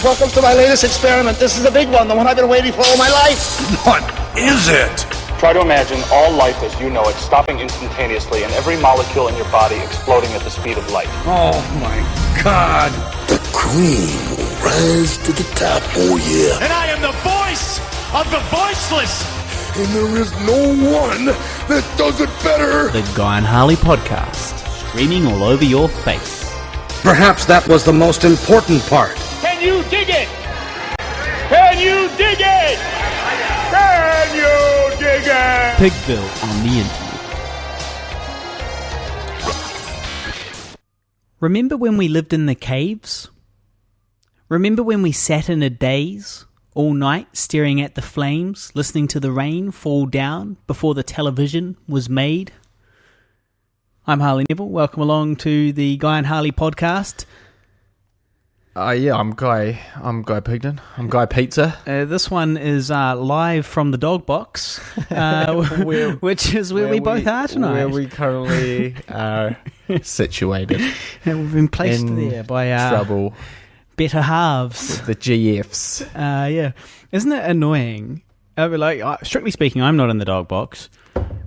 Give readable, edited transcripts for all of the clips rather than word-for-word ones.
Welcome to my latest experiment. This is the big one, the one I've been waiting for all my life. What is it? Try to imagine all life as you know it stopping instantaneously and every molecule in your body exploding at the speed of light. Oh my God. The cream will rise to the top, oh yeah. And I am the voice of the voiceless. And there is no one that does it better. The Guy and Harley podcast, streaming all over your face. Perhaps that was the most important part. Can you dig it? Can you dig it? Can you dig it? Pigville on the internet. Remember when we lived in the caves? Remember when we sat in a daze all night staring at the flames, listening to the rain fall down before the television was made? I'm Harley Neville. Welcome along to the Guy and Harley podcast. I'm Guy Pigden. I'm Guy Pizza. This one is live from the dog box, which is where we both are tonight. Where we currently are situated. And we've been placed there by trouble. Better halves. The GFs. Yeah. Isn't it annoying? Strictly speaking, I'm not in the dog box.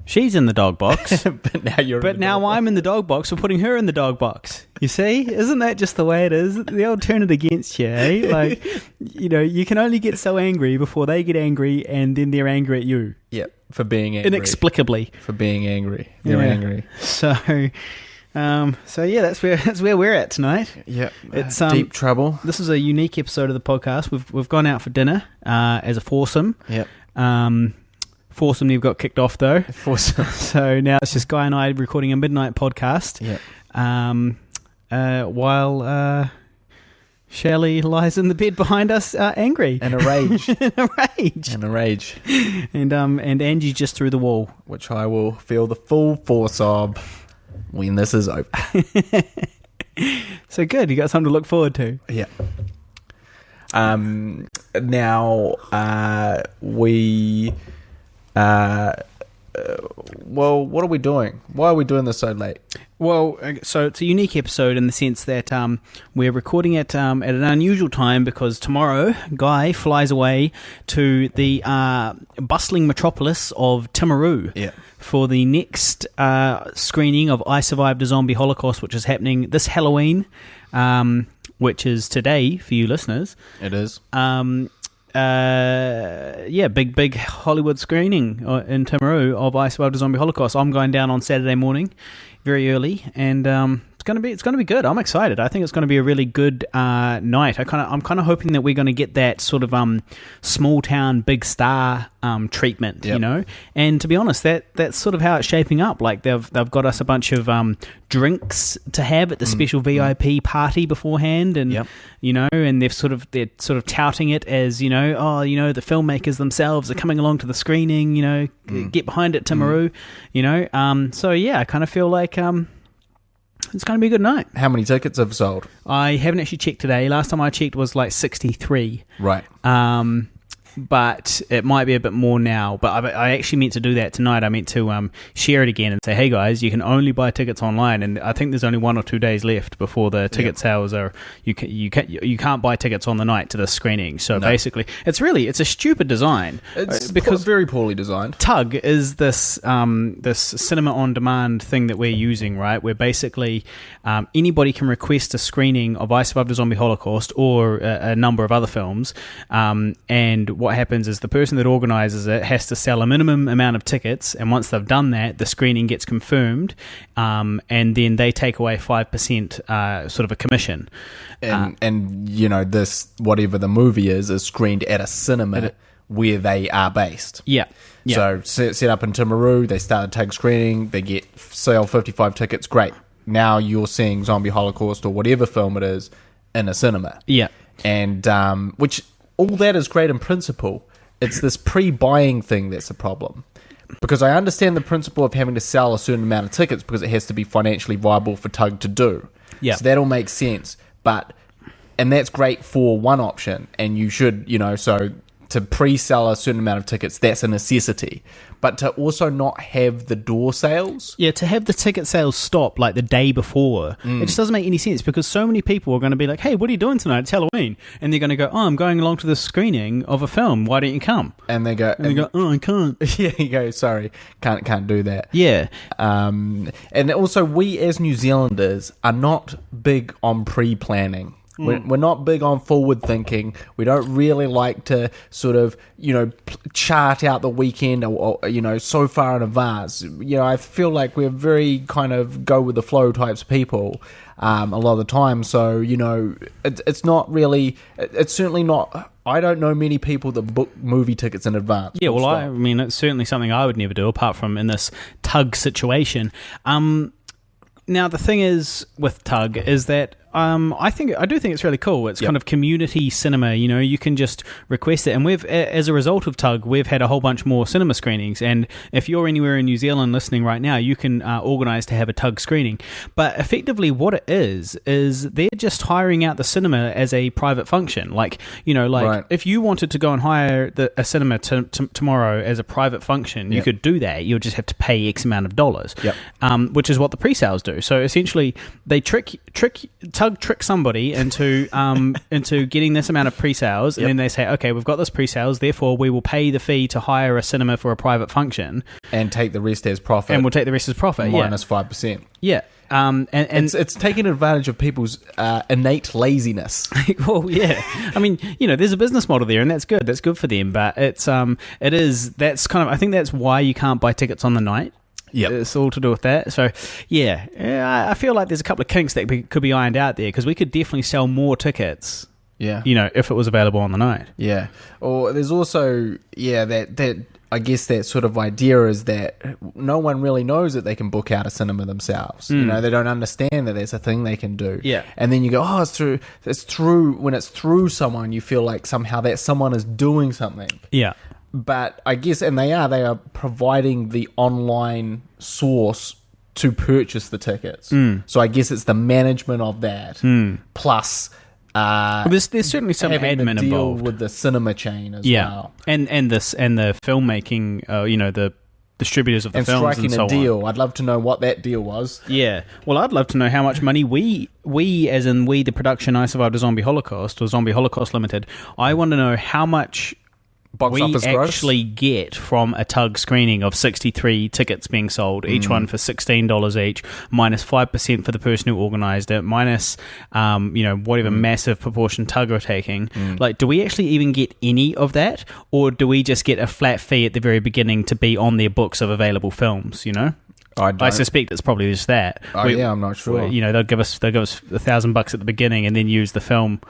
She's in the dog box. But now I'm in the dog box for putting her in the dog box. You see? Isn't that just the way it is? They'll turn it against you, eh? Like, you can only get so angry before they get angry and then they're angry at you. Yep, for being angry. Inexplicably. For being angry. They're angry. So yeah, that's where we're at tonight. Yep. It's deep trouble. This is a unique episode of the podcast. We've gone out for dinner as a foursome. Yep. Foursome you've got kicked off though. Foursome. So now it's just Guy and I recording a midnight podcast. Yep. While Shelley lies in the bed behind us, angry and enraged. And Angie just through the wall, which I will feel the full force of when this is over. So good, you got something to look forward to. Yeah. Now we. Well, what are we doing? Why are we doing this so late? Well, so it's a unique episode in the sense that we're recording it at an unusual time because tomorrow Guy flies away to the bustling metropolis of Timaru for the next screening of I Survived a Zombie Holocaust, which is happening this Halloween, which is today for you listeners. It is. Big Hollywood screening in Timaru of I Survived a Zombie Holocaust. I'm going down on Saturday morning, very early, and it's gonna be good. I'm excited. I think it's gonna be a really good night. I'm kind of hoping that we're gonna get that sort of small town big star treatment, And to be honest, that's sort of how it's shaping up. Like they've got us a bunch of drinks to have at the special VIP party beforehand, and and they're sort of touting it as the filmmakers themselves are coming along to the screening. Get behind it, Timaru. So yeah, I kind of feel like it's going to be a good night. How many tickets have sold? I haven't actually checked today. Last time I checked was like 63. Right. But it might be a bit more now. But I actually meant to do that tonight. I meant to share it again and say, hey guys, you can only buy tickets online, and I think there's only 1 or 2 days left before the ticket sales are. You can't buy tickets on the night to the screening. So basically, it's a stupid design. It's because very poorly designed. Tug is this cinema on demand thing that we're using, right? Where basically anybody can request a screening of I Survived a Zombie Holocaust or a number of other films, and what happens is the person that organises it has to sell a minimum amount of tickets, and once they've done that, the screening gets confirmed, and then they take away 5% sort of a commission. And this, whatever the movie is screened at a cinema where they are based. Yeah. So set up in Timaru, they start a tag screening, they sell 55 tickets, great. Now you're seeing Zombie Holocaust or whatever film it is in a cinema. Yeah. And which all that is great in principle. It's this pre-buying thing that's the problem. Because I understand the principle of having to sell a certain amount of tickets because it has to be financially viable for Tug to do. Yeah. So that all makes sense. And that's great for one option. And you should, so to pre-sell a certain amount of tickets, that's a necessity. But to also not have the door sales... Yeah, to have the ticket sales stop like the day before, it just doesn't make any sense because so many people are going to be like, hey, what are you doing tonight? It's Halloween. And they're going to go, oh, I'm going along to the screening of a film. Why don't you come? And they go, oh, I can't. Yeah, you go, sorry, can't do that. Yeah. And also, we as New Zealanders are not big on pre-planning. We're not big on forward thinking. We don't really like to sort of, chart out the weekend or so far in advance. I feel like we're very kind of go with the flow types of people a lot of the time. So, it's not really, it's certainly not, I don't know many people that book movie tickets in advance. Yeah, well, I mean, it's certainly something I would never do apart from in this Tug situation. Now, the thing is with Tug is that I do think it's really cool. It's kind of community cinema. You can just request it, and as a result of Tug, we've had a whole bunch more cinema screenings. And if you're anywhere in New Zealand listening right now, you can organise to have a Tug screening. But effectively, what it is they're just hiring out the cinema as a private function. Like Right. if you wanted to go and hire a cinema tomorrow as a private function, you could do that. You'll just have to pay X amount of dollars. Which is what the pre-sales do. So essentially, they trick somebody into getting this amount of pre-sales, and then they say, okay, we've got this pre-sales, therefore we will pay the fee to hire a cinema for a private function, and take the rest as profit. and we'll take the rest as profit, minus 5%. Yeah. And it's taking advantage of people's innate laziness. well, yeah. I mean, there's a business model there, and that's good. That's good for them. But that's I think that's why you can't buy tickets on the night. Yeah, it's all to do with that. So, I feel like there's a couple of kinks that could be ironed out there because we could definitely sell more tickets. Yeah, if it was available on the night. Yeah, or there's also that I guess that sort of idea is that no one really knows that they can book out a cinema themselves. They don't understand that there's a thing they can do. Yeah, and then you go, oh, it's through. When it's through someone, you feel like somehow that someone is doing something. Yeah. But I guess, and they are providing the online source to purchase the tickets. So I guess it's the management of that plus. There's certainly some admin deal involved with the cinema chain as well, and the filmmaking. The distributors of the films striking and so a deal. on. I'd love to know what that deal was. Yeah, well, I'd love to know how much money we as in we, the production I Survived a Zombie Holocaust or Zombie Holocaust Limited. I want to know how much. Box office actually gross? Get from a Tug screening of 63 tickets being sold, each one for $16 each, minus 5% for the person who organised it, minus whatever massive proportion Tug are taking. Like, do we actually even get any of that, or do we just get a flat fee at the very beginning to be on their books of available films? I suspect it's probably just that. I'm not sure. They'll give us $1,000 at the beginning and then use the film,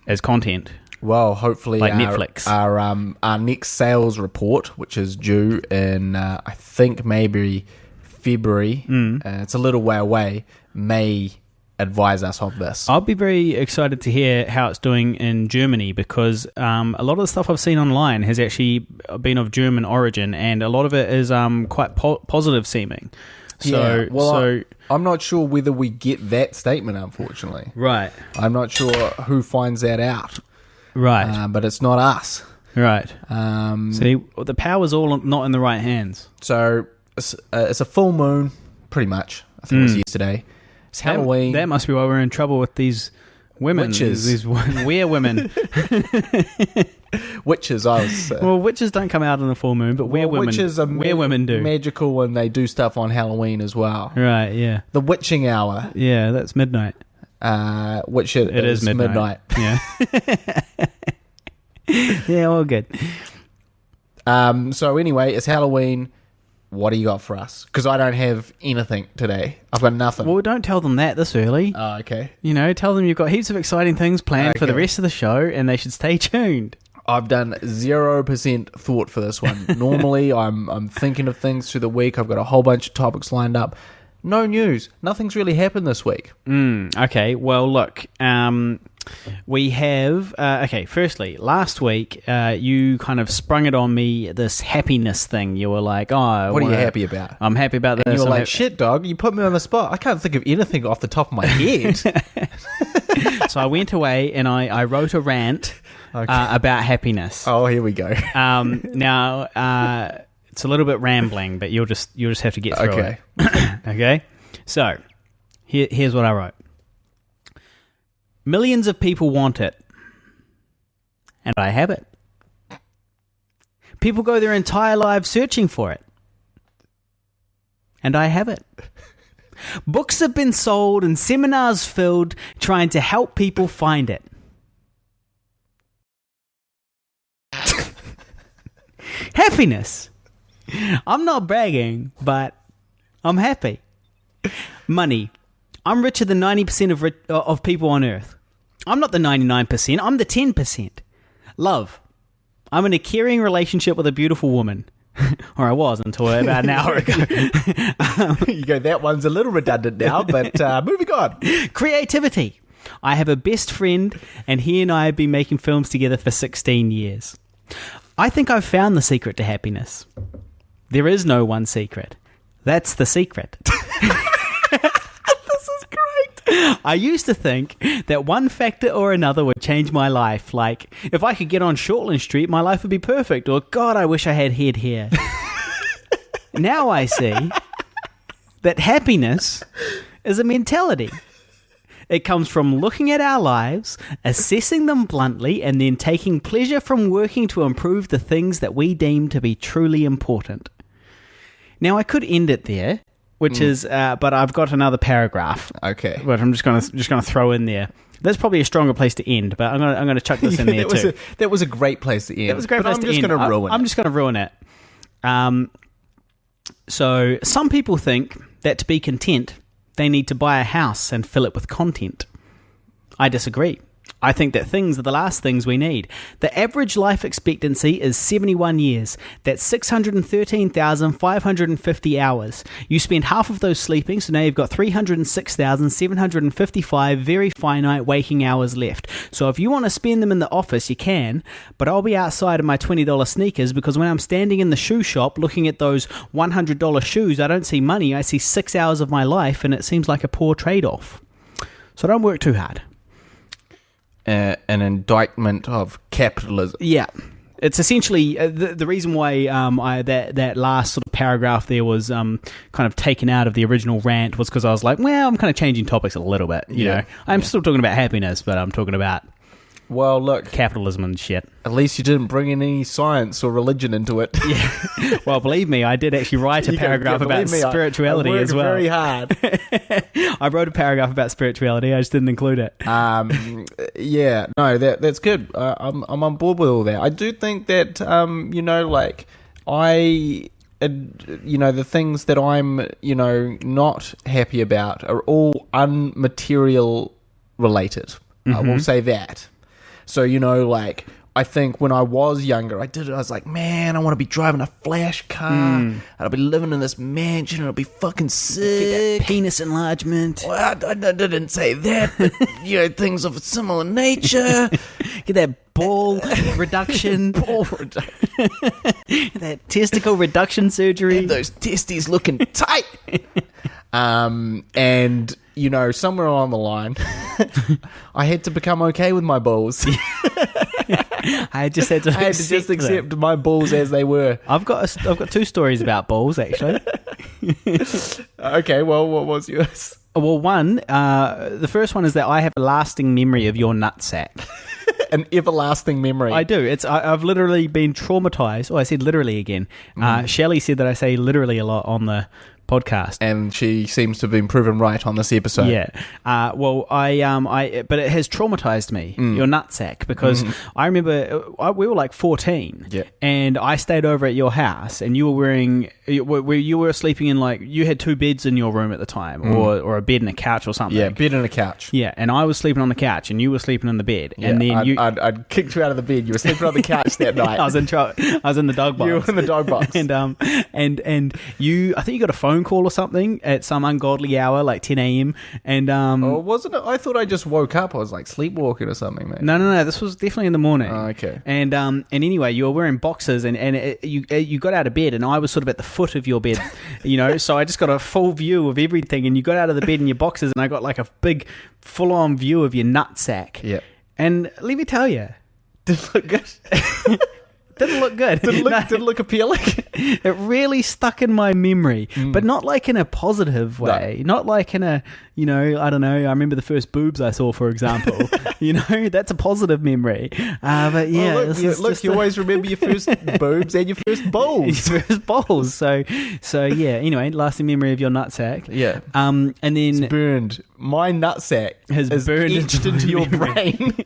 as content. Well, hopefully like Netflix. Our next sales report, which is due in, I think, maybe February, it's a little way away, may advise us of this. I'll be very excited to hear how it's doing in Germany because a lot of the stuff I've seen online has actually been of German origin, and a lot of it is quite positive seeming. So, I'm not sure whether we get that statement, unfortunately. Right. I'm not sure who finds that out. Right. But it's not us. Right. See, the power's all not in the right hands. So it's a full moon, pretty much. I think it was yesterday. It's Halloween. That must be why we're in trouble with these women. Witches. These were women. Witches, I was saying. Well, witches don't come out on the full moon, but witches are women do. Magical, and they do stuff on Halloween as well. Right, yeah. The witching hour. Yeah, that's midnight. Which it is midnight. Yeah. Yeah, all good. So anyway, it's Halloween. What do you got for us? Because I don't have anything today. I've got nothing. Well, don't tell them that this early. Oh, okay. Tell them you've got heaps of exciting things planned for the rest of the show, and they should stay tuned. I've done 0% thought for this one. Normally, I'm thinking of things through the week. I've got a whole bunch of topics lined up. No news. Nothing's really happened this week. Okay, well, look. We have... firstly, last week, you kind of sprung it on me, this happiness thing. You were like, oh... What are you happy about? I'm happy about this. And you were like, shit, dog, you put me on the spot. I can't think of anything off the top of my head. So I went away and I wrote a rant about happiness. Oh, here we go. Now, it's a little bit rambling, but you'll just have to get through it. Okay? So, here's what I wrote. Millions of people want it, and I have it. People go their entire lives searching for it, and I have it. Books have been sold and seminars filled trying to help people find it. Happiness. I'm not bragging, but I'm happy. Money. I'm richer than 90% of people on Earth. I'm not the 99%, I'm the 10%. Love. I'm in a caring relationship with a beautiful woman. Or I was until about an hour ago. You go, that one's a little redundant now, but moving on. Creativity. I have a best friend, and he and I have been making films together for 16 years. I think I've found the secret to happiness. There is no one secret. That's the secret. This is great. I used to think that one factor or another would change my life. Like, if I could get on Shortland Street, my life would be perfect. Or, God, I wish I had head hair. Now I see that happiness is a mentality. It comes from looking at our lives, assessing them bluntly, and then taking pleasure from working to improve the things that we deem to be truly important. Now, I could end it there, which is, but I've got another paragraph. Okay, but I'm just gonna throw in there. That's probably a stronger place to end, but I'm gonna chuck this in there too. That was a great place to end. That was a great place to end. I'm just gonna ruin it. So some people think that to be content, they need to buy a house and fill it with content. I disagree. I think that things are the last things we need. The average life expectancy is 71 years. That's 613,550 hours. You spend half of those sleeping, so now you've got 306,755 very finite waking hours left. So if you want to spend them in the office, you can, but I'll be outside in my $20 sneakers because when I'm standing in the shoe shop looking at those $100 shoes, I don't see money, I see 6 hours of my life, and it seems like a poor trade-off. So don't work too hard. An indictment of capitalism. Yeah. It's essentially the reason why that last sort of paragraph there was kind of taken out of the original rant was because I was like, well, I'm kind of changing topics a little bit. You know, I'm still talking about happiness, but I'm talking about capitalism and shit. At least you didn't bring in any science or religion into it. Yeah. Well, believe me, I did actually write a paragraph about spirituality as well. Very hard. I wrote a paragraph about spirituality. I just didn't include it. Yeah, no, that's good. I'm on board with all that. I do think that the things that I'm not happy about are all unmaterial related. Mm-hmm. I will say that. So, I think when I was younger, I was like, man, I want to be driving a flash car, and I'll be living in this mansion, and it'll be fucking sick. Get that penis enlargement. Well, I didn't say that, but, things of a similar nature. Get that ball reduction. That testicle reduction surgery. And those testes looking tight. And, somewhere along the line, I had to become okay with my balls. I just had to accept my balls as they were. I've got two stories about balls, actually. Okay, well, what was yours? Well, one, the first one is that I have a lasting memory of your nutsack. An everlasting memory. I do. I've literally been traumatized. Oh, I said literally again. Shelley said that I say literally a lot on the podcast, and she seems to have been proven right on this episode. Yeah. Well, but it has traumatized me, your nutsack, because I remember we were like 14, and I stayed over at your house, and you were sleeping in, like, you had two beds in your room at the time, or a bed and a couch or something. Yeah, bed and a couch. Yeah, and I was sleeping on the couch, and you were sleeping in the bed, and then I'd kicked you out of the bed. You were sleeping on the couch that night. I was in the dog box. You were in the dog box, and you, I think you got a phone call or something at some ungodly hour, like 10 a.m. And wasn't it? I thought I just woke up. I was like sleepwalking or something, mate. No. This was definitely in the morning. Oh, okay. And anyway, you were wearing boxers, and you got out of bed, and I was sort of at the foot of your bed, So I just got a full view of everything. And you got out of the bed in your boxers, and I got like a big, full-on view of your nutsack. Yeah. And let me tell you, Didn't look good. Didn't look good. Didn't look appealing. It really stuck in my memory, but not like in a positive way. No. Not like in a, I don't know, I remember the first boobs I saw, for example. That's a positive memory. But yeah. Well, you always remember your first boobs and your first balls. Your first balls. So yeah, anyway, lasting memory of your nutsack. Yeah. And then... It's burned. My nutsack has burned etched into your brain.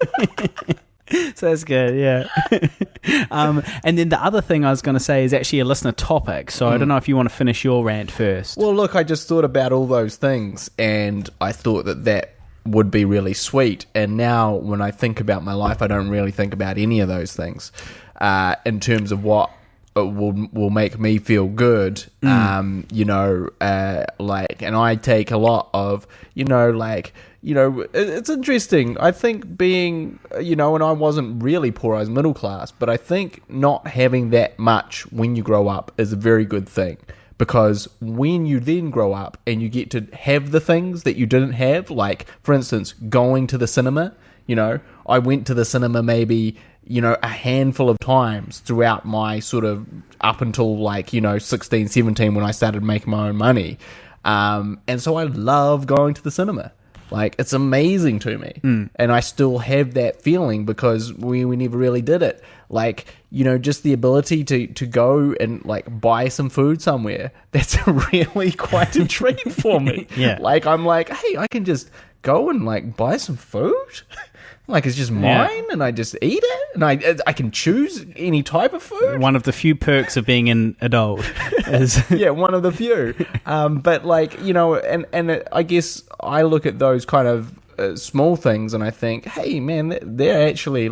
So that's good, yeah. And then the other thing I was going to say is actually a listener topic. So I don't know if you want to finish your rant first. Well, look, I just thought about all those things, and I thought that would be really sweet. And now, when I think about my life, I don't really think about any of those things in terms of what will make me feel good. And I take a lot of, it's interesting. I think being, and I wasn't really poor, I was middle class, but I think not having that much when you grow up is a very good thing. Because when you then grow up and you get to have the things that you didn't have, like, for instance, going to the cinema, I went to the cinema maybe, a handful of times throughout my sort of up until 16, 17 when I started making my own money. And so I love going to the cinema. Like, it's amazing to me. And I still have that feeling because we never really did it. Like, just the ability to go and, buy some food somewhere, that's really quite a treat for me. Yeah. Like, I'm like, hey, I can just go and, buy some food? Like, it's just mine, and I just eat it, and I can choose any type of food. One of the few perks of being an adult is... Yeah, one of the few. But, I guess I look at those kind of small things, and I think, hey, man, they're actually,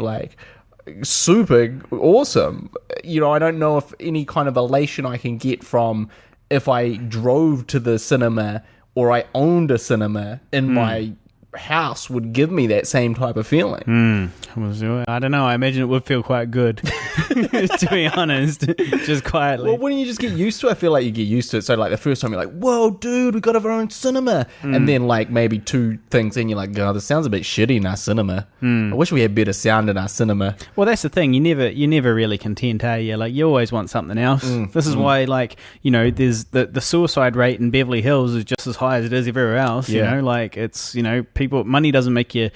super awesome. I don't know if any kind of elation I can get from if I drove to the cinema or I owned a cinema in my house would give me that same type of feeling. I don't know. I imagine it would feel quite good, to be honest, just quietly. Well, wouldn't you just get used to it? I feel like you get used to it. So, the first time you're like, whoa, dude, we got our own cinema. And then, maybe two things in, you're like, oh, this sounds a bit shitty in our cinema. I wish we had better sound in our cinema. Well, that's the thing. You're never really content, are you? You always want something else. This is why, there's the suicide rate in Beverly Hills is just as high as it is everywhere else. It's, money doesn't make you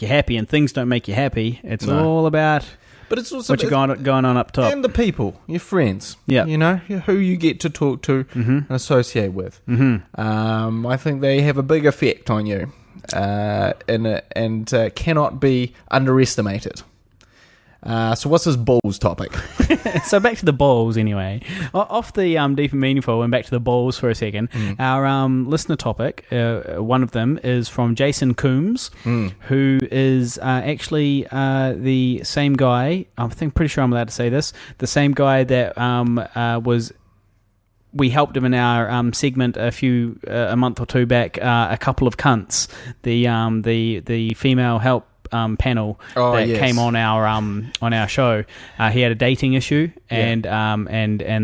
happy, and things don't make you happy. It's all about but it's also what you're going on up top. And the people, your friends. Yeah. Who you get to talk to and associate with. I think they have a big effect on you and cannot be underestimated. So what's this balls topic? So back to the balls anyway. Off the deep and meaningful and back to the balls for a second. Our listener topic, one of them is from Jason Coombs, who is actually the same guy, pretty sure I'm allowed to say this, the same guy that we helped him in our segment a month or two back, a couple of cunts, the female help panel came on our show. He had a dating issue, and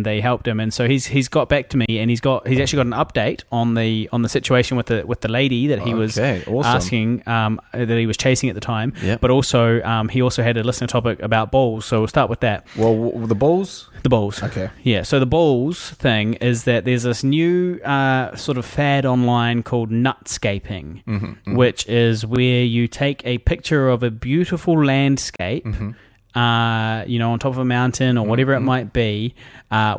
they helped him, and so he's got back to me, and he's actually got an update on the situation with the lady that he was asking that he was chasing at the time. But also he also had a listener topic about balls, so we'll start with that. Well, the balls. Okay. Yeah. So the balls thing is that there's this new sort of fad online called nutscaping, which is where you take a picture of a beautiful landscape, on top of a mountain or whatever it might be,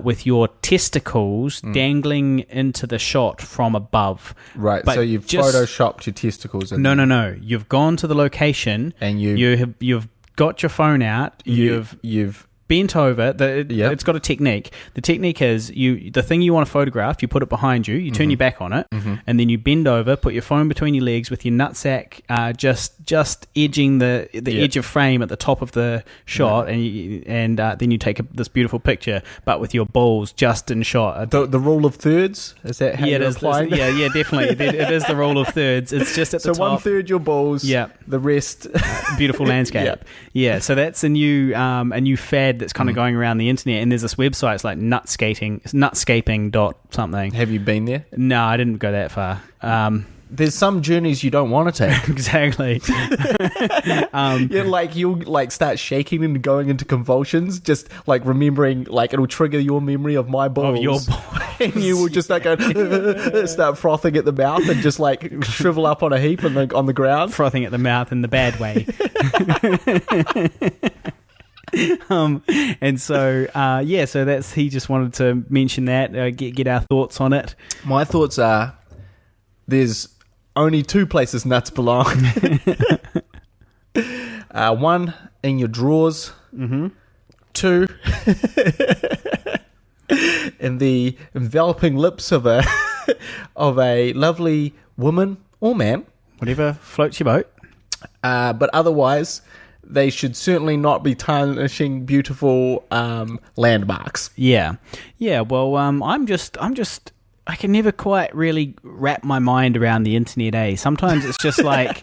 with your testicles dangling into the shot from above. Right. But so you've photoshopped your testicles. No. You've gone to the location and you've got your phone out. You've bent over. It's got a technique. The technique is the thing you want to photograph, you put it behind you, you turn your back on it, and then you bend over, put your phone between your legs with your nutsack just edging the edge of frame at the top of the shot, and then you take this beautiful picture, but with your balls just in shot. The rule of thirds, is that how you're applying? Yeah, definitely. It is the rule of thirds. It's just at the top. So 1/3 your balls, the rest beautiful landscape. Yeah, so that's a new fad that's kind of going around the internet, and there's this website, it's like nutscaping dot something. Have you been there? No, I didn't go that far. there's some journeys you don't want to take. Exactly. You'll start shaking and going into convulsions, just like remembering, like it'll trigger your memory of my balls. Of your balls. And you will just like go, start frothing at the mouth and just like shrivel up on a heap on the ground. Frothing at the mouth in the bad way. And so so that's, he just wanted to mention that, get our thoughts on it. My thoughts are, there's only two places nuts belong. One, in your drawers. Mm-hmm. Two, in the enveloping lips of a lovely woman or man. Whatever floats your boat. But otherwise, they should certainly not be tarnishing beautiful landmarks. Yeah. Well, I can never quite really wrap my mind around the internet. Sometimes it's just like,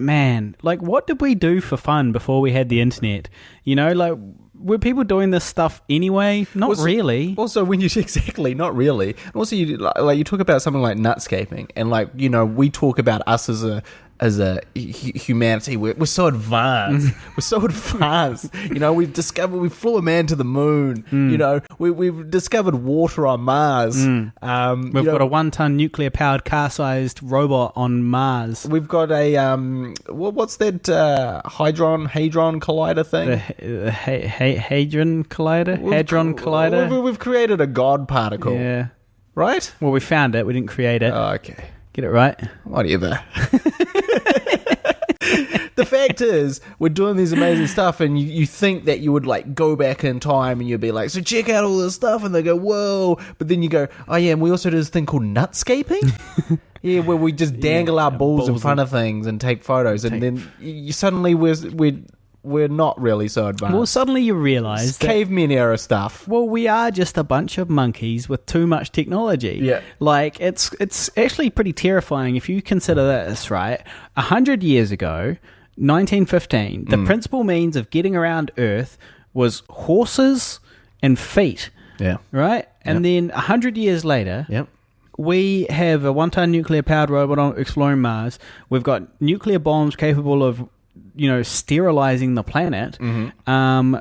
man, like what did we do for fun before we had the internet? You know, like, were people doing this stuff anyway? Not really. Also, when you exactly, not really. And also, you talk about something like nutscaping, and we talk about us as a humanity. We're so advanced. We're so advanced. We flew a man to the moon. We've discovered water on Mars. We've got a 1-ton nuclear powered car-sized robot on Mars. We've got a what's that hadron collider thing? Hadron collider. We've created a god particle. Yeah. Right? Well, we found it. We didn't create it. Oh, okay. Get it right? Whatever. The fact is, we're doing these amazing stuff, and you think that you would go back in time and you'd be like, so check out all this stuff, and they go, whoa, but then you go, oh yeah, and we also do this thing called nutscaping. Yeah, where we just dangle our balls in front of things and take photos, and then suddenly we're not really so advanced. Well, suddenly you realise that caveman era stuff. Well, we are just a bunch of monkeys with too much technology. Yeah. Like, it's actually pretty terrifying if you consider this, right? 100 years ago, 1915, the principal means of getting around Earth was horses and feet. Yeah. Right? And then 100 years later... Yep. We have a 1-ton nuclear-powered robot exploring Mars. We've got nuclear bombs capable of, sterilizing the planet. Mm-hmm.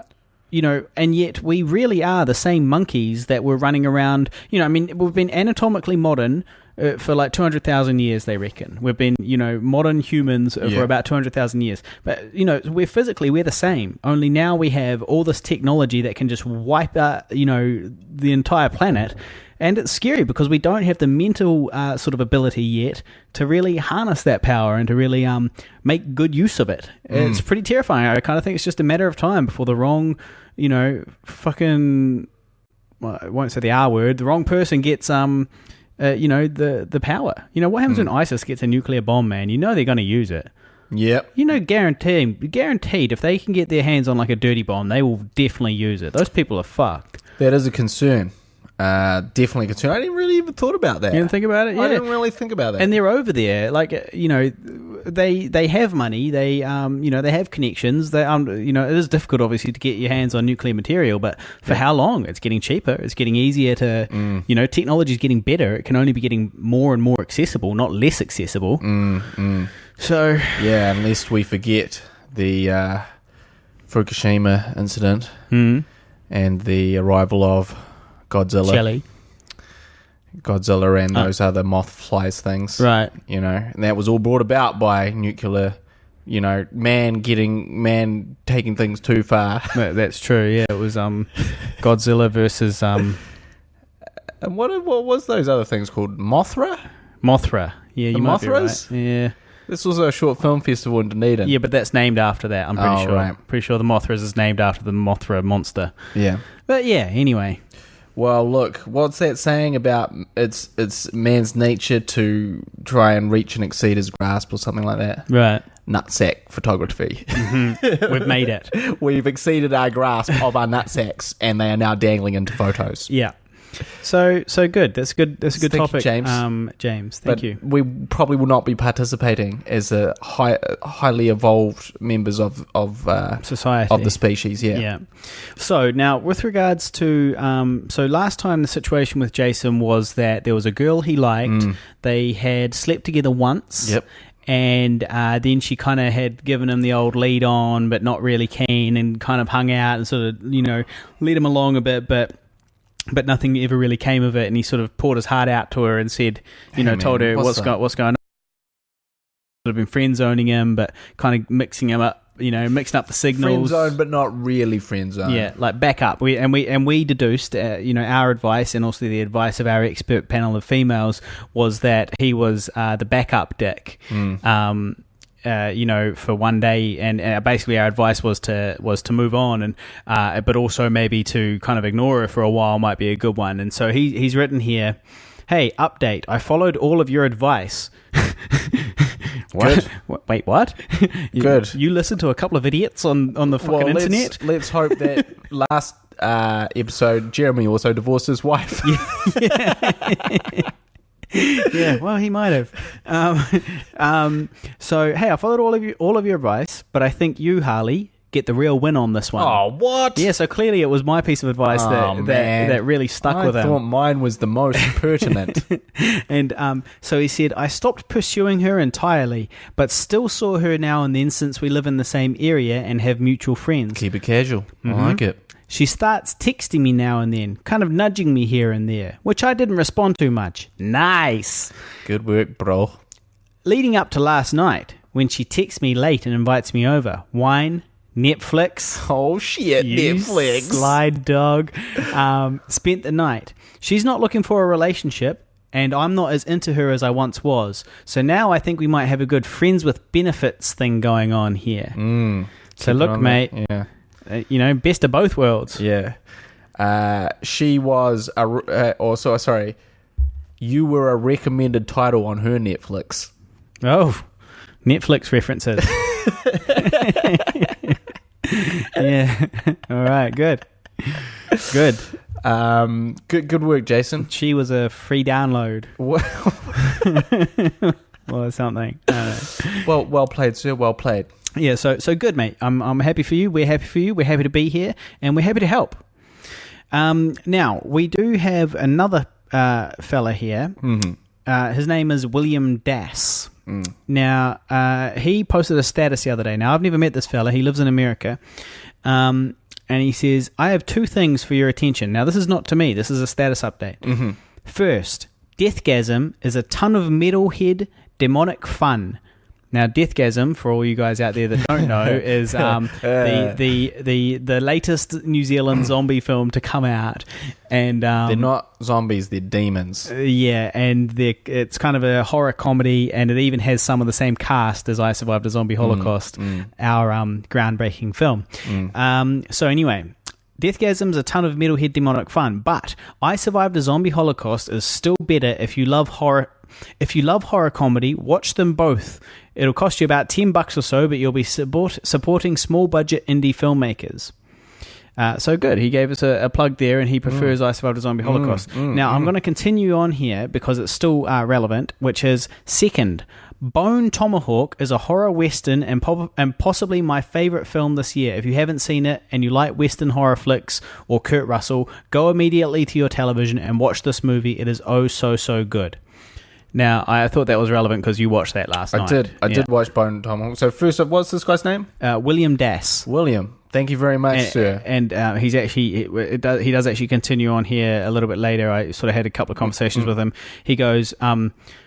And yet we really are the same monkeys that were running around. We've been anatomically modern for 200,000 years, they reckon. We've been, modern humans for about 200,000 years. But, we're the same. Only now we have all this technology that can just wipe out, the entire planet. And it's scary because we don't have the mental sort of ability yet to really harness that power and to really make good use of it. It's pretty terrifying. I kind of think it's just a matter of time before the wrong, fucking, well, I won't say the R word, the wrong person gets, the power. What happens when ISIS gets a nuclear bomb, man? They're going to use it. Yep. Guaranteed, if they can get their hands on a dirty bomb, they will definitely use it. Those people are fucked. That is a concern. Definitely concerned. I didn't really even thought about that. You didn't think about it? Yeah. I didn't really think about that. And they're over there, they have money. They they have connections. They it is difficult, obviously, to get your hands on nuclear material. But for how long? It's getting cheaper. It's getting easier to technology is getting better. It can only be getting more and more accessible, not less accessible. So yeah, unless we forget the Fukushima incident and the arrival of Godzilla and those other moth flies things. Right. And that was all brought about by nuclear, man taking things too far. That's true, yeah. It was Godzilla versus... And what was those other things called? Mothra? Yeah, you the might Mothras? be right. Yeah. This was a short film festival in Dunedin. Yeah, but that's named after that, I'm pretty sure. Right. Pretty sure the Mothras is named after the Mothra monster. Yeah. But yeah, anyway... Well, look, what's that saying about it's man's nature to try and reach and exceed his grasp or something like that? Right. Nutsack photography. Mm-hmm. We've made it. We've exceeded our grasp of our nutsacks, and they are now dangling into photos. Yeah. So good. That's good. That's a good Thank you, topic, James. James, thank you. We probably will not be participating as a highly evolved members of Society of the species. Yeah. So now, with regards to so last time the situation with Jason was that there was a girl he liked. They had slept together once. Yep. And then she kind of had given him the old lead on, but not really keen, and kind of hung out and sort of, led him along a bit, but nothing ever really came of it. And he sort of poured his heart out to her and said, told her what's going on. Sort of been friend zoning him, but kind of mixing him up, mixing up the signals. Friend zone, but not really friend zone. Yeah, like back up. We deduced, our advice and also the advice of our expert panel of females was that he was the backup dick. For one day, and basically our advice was to move on, and but also maybe to kind of ignore her for a while might be a good one. And so he's written here, "Hey, update! I followed all of your advice." What? Wait, what? Good. You listened to a couple of idiots on the fucking internet? Let's hope that last episode, Jeremy also divorced his wife. Yeah, well, he might have. So, hey, I followed all of your advice, but I think you, Harley, get the real win on this one. Oh, what? Yeah, so clearly it was my piece of advice that really stuck with him. I thought mine was the most pertinent. And so he said, I stopped pursuing her entirely, but still saw her now and then since we live in the same area and have mutual friends. Keep it casual. I like it. She starts texting me now and then, kind of nudging me here and there, which I didn't respond to much. Nice. Good work, bro. Leading up to last night, when she texts me late and invites me over, wine, Netflix. Oh shit, Netflix. Slide dog. Spent the night. She's not looking for a relationship, and I'm not as into her as I once was. So now I think we might have a good friends with benefits thing going on here. So look, mate. Yeah. Best of both worlds. Yeah. She was you were a recommended title on her Netflix. Oh, Netflix references. Yeah. All right. Good. Good work, Jason. She was a free download. Or something. Well played, sir. Well played. Yeah. So good, mate. I'm happy for you. We're happy for you. We're happy to be here, and we're happy to help. Now we do have another fella here. His name is William Dass. Now, he posted a status the other day. Now, I've never met this fella. He lives in America. And he says, I have two things for your attention. Now, this is not to me. This is a status update. First, Deathgasm is a ton of metalhead demonic fun. Now, Deathgasm, for all you guys out there that don't know, is the latest New Zealand zombie film to come out, and they're not zombies; they're demons. Yeah, and it's kind of a horror comedy, and it even has some of the same cast as I Survived a Zombie Holocaust, our groundbreaking film. So anyway. Deathgasm's a ton of metalhead demonic fun, but I Survived a Zombie Holocaust is still better if you love horror. If you love horror comedy, watch them both. It'll cost you about $10 or so, but you'll be supporting small budget indie filmmakers. So good. He gave us a plug there, and he prefers I Survived a Zombie Holocaust. Now, I'm going to continue on here because it's still relevant, which is second. Bone Tomahawk is a horror western and possibly my favorite film this year. If you haven't seen it and you like western horror flicks or Kurt Russell, go immediately to your television and watch this movie. It is oh so good. Now, I thought that was relevant because you watched that last night. I did watch Bone Tomahawk. So first up, what's this guy's name? William Dass. William. Thank you very much, sir. And he's actually he does actually continue on here a little bit later. I sort of had a couple of conversations with him. He goes,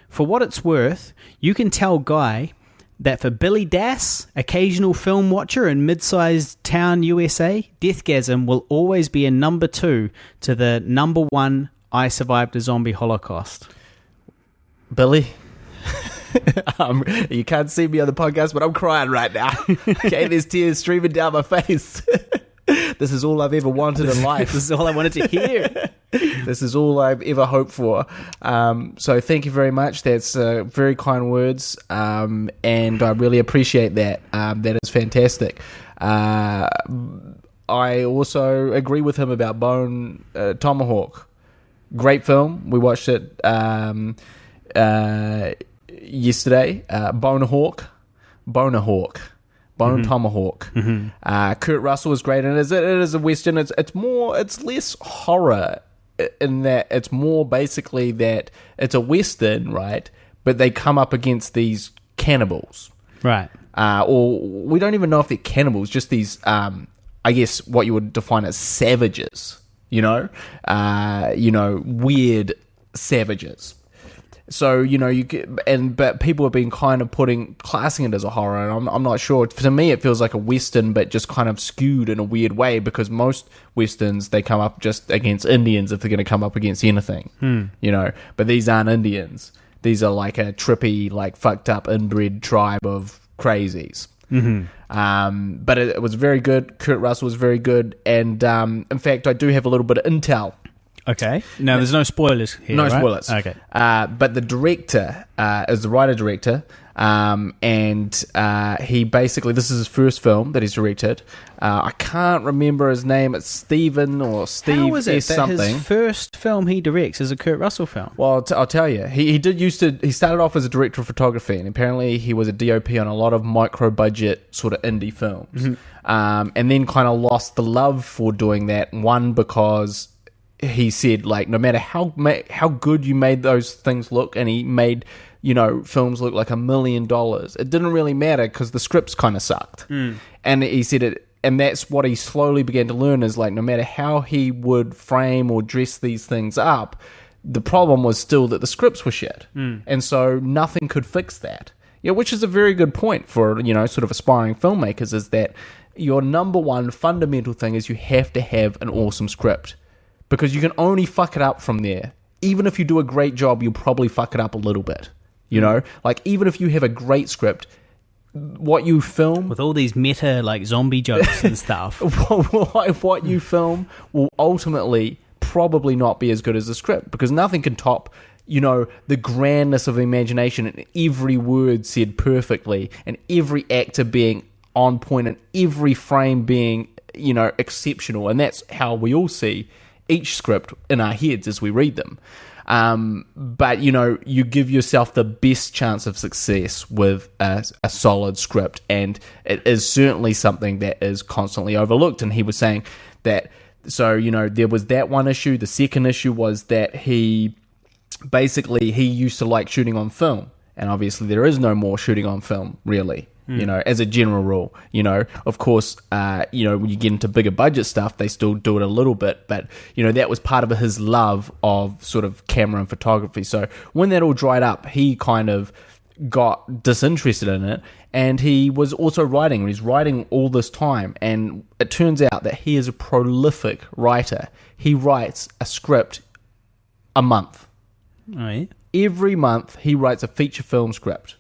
for what it's worth, you can tell Guy that for Billy Dass, occasional film watcher in mid-sized town USA, Deathgasm will always be a number 2 to the number 1 I Survived a Zombie Holocaust. Billy, you can't see me on the podcast, but I'm crying right now. Okay, there's tears streaming down my face. This is all I've ever wanted in life. This is all I wanted to hear. This is all I've ever hoped for. So thank you very much. That's very kind words, and I really appreciate that. That is fantastic. I also agree with him about Bone Tomahawk. Great film. We watched it yesterday. Bone Tomahawk. Kurt Russell is great, and it is a Western. It's less horror in that it's more basically that it's a Western, right? But they come up against these cannibals. Right. Or we don't even know if they're cannibals, just these, I guess what you would define as savages, weird savages. So, but people have been kind of classing it as a horror, and I'm not sure. To me, it feels like a Western, but just kind of skewed in a weird way, because most Westerns, they come up just against Indians if they're going to come up against anything, but these aren't Indians. These are like a trippy, like fucked up inbred tribe of crazies. But it was very good. Kurt Russell was very good, and in fact, I do have a little bit of intel. Okay. No, there's no spoilers here. No right? spoilers. Okay. But the director is the writer-director, and he basically, this is his first film that he's directed. I can't remember his name. It's Stephen or Steve. How is it S that something. his first film he directs is a Kurt Russell film? Well, I'll tell you. He started off as a director of photography, and apparently he was a DOP on a lot of micro-budget sort of indie films. And then kind of lost the love for doing that. One, because he said, like, no matter how good you made those things look, and he made, films look like $1 million, it didn't really matter because the scripts kind of sucked. And he said it, and that's what he slowly began to learn, is like, no matter how he would frame or dress these things up, the problem was still that the scripts were shit. And so nothing could fix that. Which is a very good point for, sort of aspiring filmmakers, is that your number one fundamental thing is you have to have an awesome script. Because you can only fuck it up from there. Even if you do a great job, you'll probably fuck it up a little bit. Like, even if you have a great script, what you film... With all these meta, like, zombie jokes and stuff. What you film will ultimately probably not be as good as the script. Because nothing can top, the grandness of the imagination, and every word said perfectly, and every actor being on point, and every frame being, exceptional. And that's how we all see each script in our heads as we read them. But, you give yourself the best chance of success with a solid script, and it is certainly something that is constantly overlooked. And he was saying that, so, there was that one issue. The second issue was that he used to like shooting on film, and obviously there is no more shooting on film, really. As a general rule, of course, when you get into bigger budget stuff, they still do it a little bit, but, that was part of his love of sort of camera and photography. So when that all dried up, he kind of got disinterested in it, and he was also writing. He's writing all this time, and it turns out that he is a prolific writer. He writes a script a month. Oh, yeah? Every month, he writes a feature film script.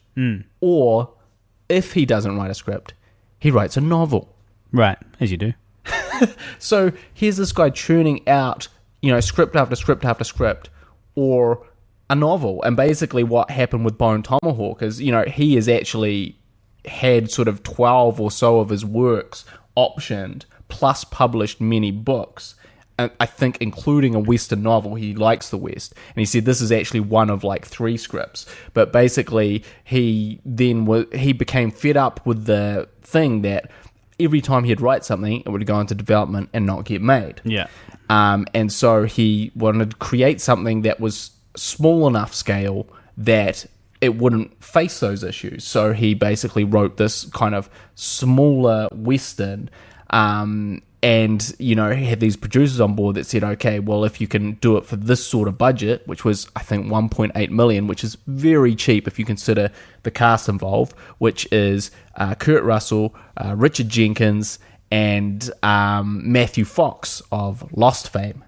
Or... if he doesn't write a script, he writes a novel. Right, as you do. So here's this guy churning out, script after script after script, or a novel. And basically what happened with Bone Tomahawk is, he has actually had sort of 12 or so of his works optioned, plus published many books. I think including a Western novel. He likes the West, and he said this is actually one of like 3 scripts. But basically, he became fed up with the thing that every time he'd write something, it would go into development and not get made. Yeah. And so he wanted to create something that was small enough scale that it wouldn't face those issues. So he basically wrote this kind of smaller Western. And, he had these producers on board that said, okay, well, if you can do it for this sort of budget, which was, I think, $1.8 million, which is very cheap if you consider the cast involved, which is Kurt Russell, Richard Jenkins, and Matthew Fox of Lost fame.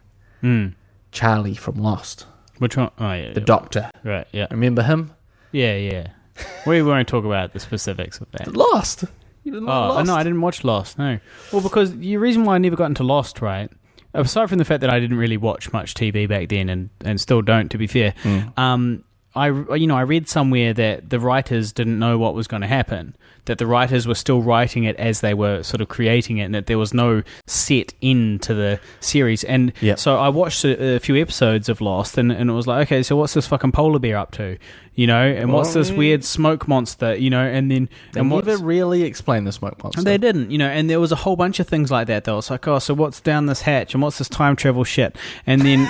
Charlie from Lost. Which one? Oh, yeah. The Doctor. Right, yeah. Remember him? Yeah. We won't talk about the specifics of that. Lost. Lost. No, I didn't watch Lost, no. Well, because the reason why I never got into Lost, right, aside from the fact that I didn't really watch much TV back then, and still don't, to be fair, I read somewhere that the writers didn't know what was going to happen, that the writers were still writing it as they were sort of creating it, and that there was no set end to the series. And so I watched a few episodes of Lost, and it was like, okay, so what's this fucking polar bear up to? And what's this weird smoke monster? And then they never really explained the smoke monster. They didn't, and there was a whole bunch of things like that. Though it's like, oh, so what's down this hatch, and what's this time travel shit? And then,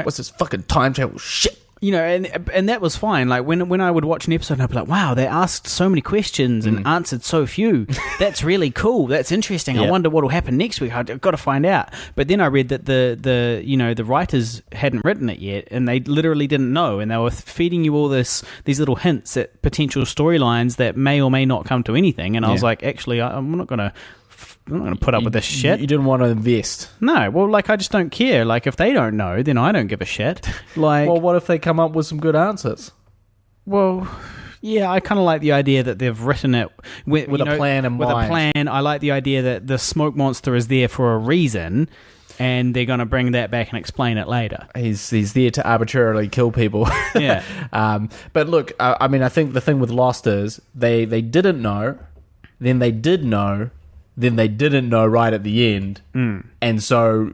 what's this fucking time travel shit? And that was fine. Like when I would watch an episode, I'd be like, wow, they asked so many questions and answered so few. That's really cool. That's interesting. I wonder what will happen next week. I've got to find out. But then I read that the writers hadn't written it yet, and they literally didn't know, and they were feeding you all these little hints at potential storylines that may or may not come to anything. And I was like, actually, I'm not going to put up with this shit. You didn't want to invest. No, well, I just don't care. Like, if they don't know, then I don't give a shit. Like, well, what if they come up with some good answers? Well, yeah, I kind of like the idea that they've written it with a plan in mind. With a plan. I like the idea that the smoke monster is there for a reason, and they're going to bring that back and explain it later. He's there to arbitrarily kill people. Yeah. But look, I mean, I think the thing with Lost is they didn't know, then they did know, then they didn't know right at the end. And so,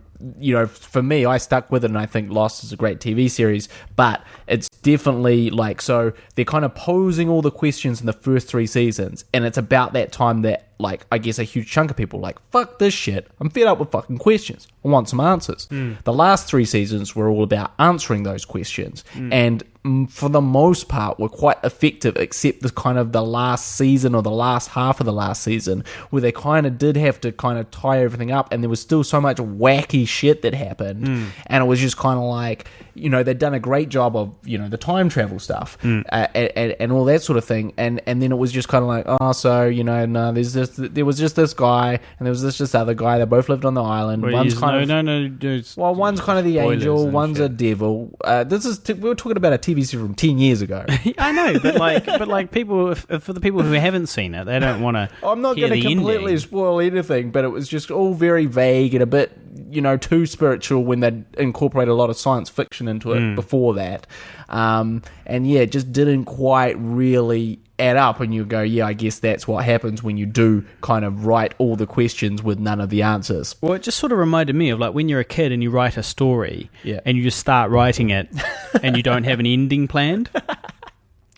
for me, I stuck with it, and I think Lost is a great TV series, but it's definitely so they're kind of posing all the questions in the first 3 seasons, and it's about that time that, I guess a huge chunk of people fuck this shit. I'm fed up with fucking questions. I want some answers. The last 3 seasons were all about answering those questions, and for the most part were quite effective, except the last season or the last half of the last season, where they kind of did have to kind of tie everything up, and there was still so much wacky shit that happened, and it was just kind of they'd done a great job of the time travel stuff and all that sort of thing, and then it was just kind of no, there was just this guy, and there was this other guy. They both lived on the island. One's kind of one's kind of the angel, one's a devil. We were talking about a TV series from 10 years ago. I know, but people, for the people who haven't seen it, they don't want to. I'm not going to completely spoil anything, but it was just all very vague and a bit, too spiritual when they incorporate a lot of science fiction into it before that. It just didn't quite really add up, and you go, I guess that's what happens when you do kind of write all the questions with none of the answers. Well, it just sort of reminded me of when you're a kid and you write a story and you just start writing it and you don't have an ending planned.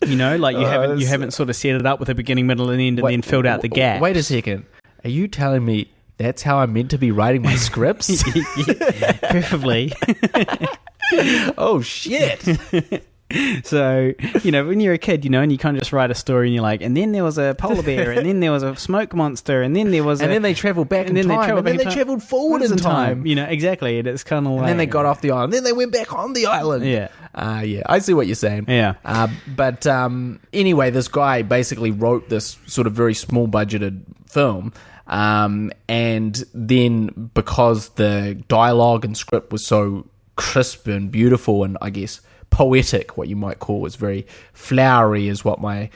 You haven't sort of set it up with a beginning, middle, and end, and then filled out the gaps. Wait a second. Are you telling me that's how I'm meant to be writing my scripts? Preferably. Oh, shit. So, when you're a kid, and you kind of just write a story, and you're like, and then there was a polar bear, and then there was a smoke monster, and then there was and then they traveled back in time, and then they traveled forward in time. Exactly, and it's kind of like... And then they got off the island, then they went back on the island. Yeah. I see what you're saying. Yeah. But anyway, this guy basically wrote this sort of very small-budgeted film, and then because the dialogue and script was so crisp and beautiful and, I guess, poetic, what you might call, was very flowery, is what my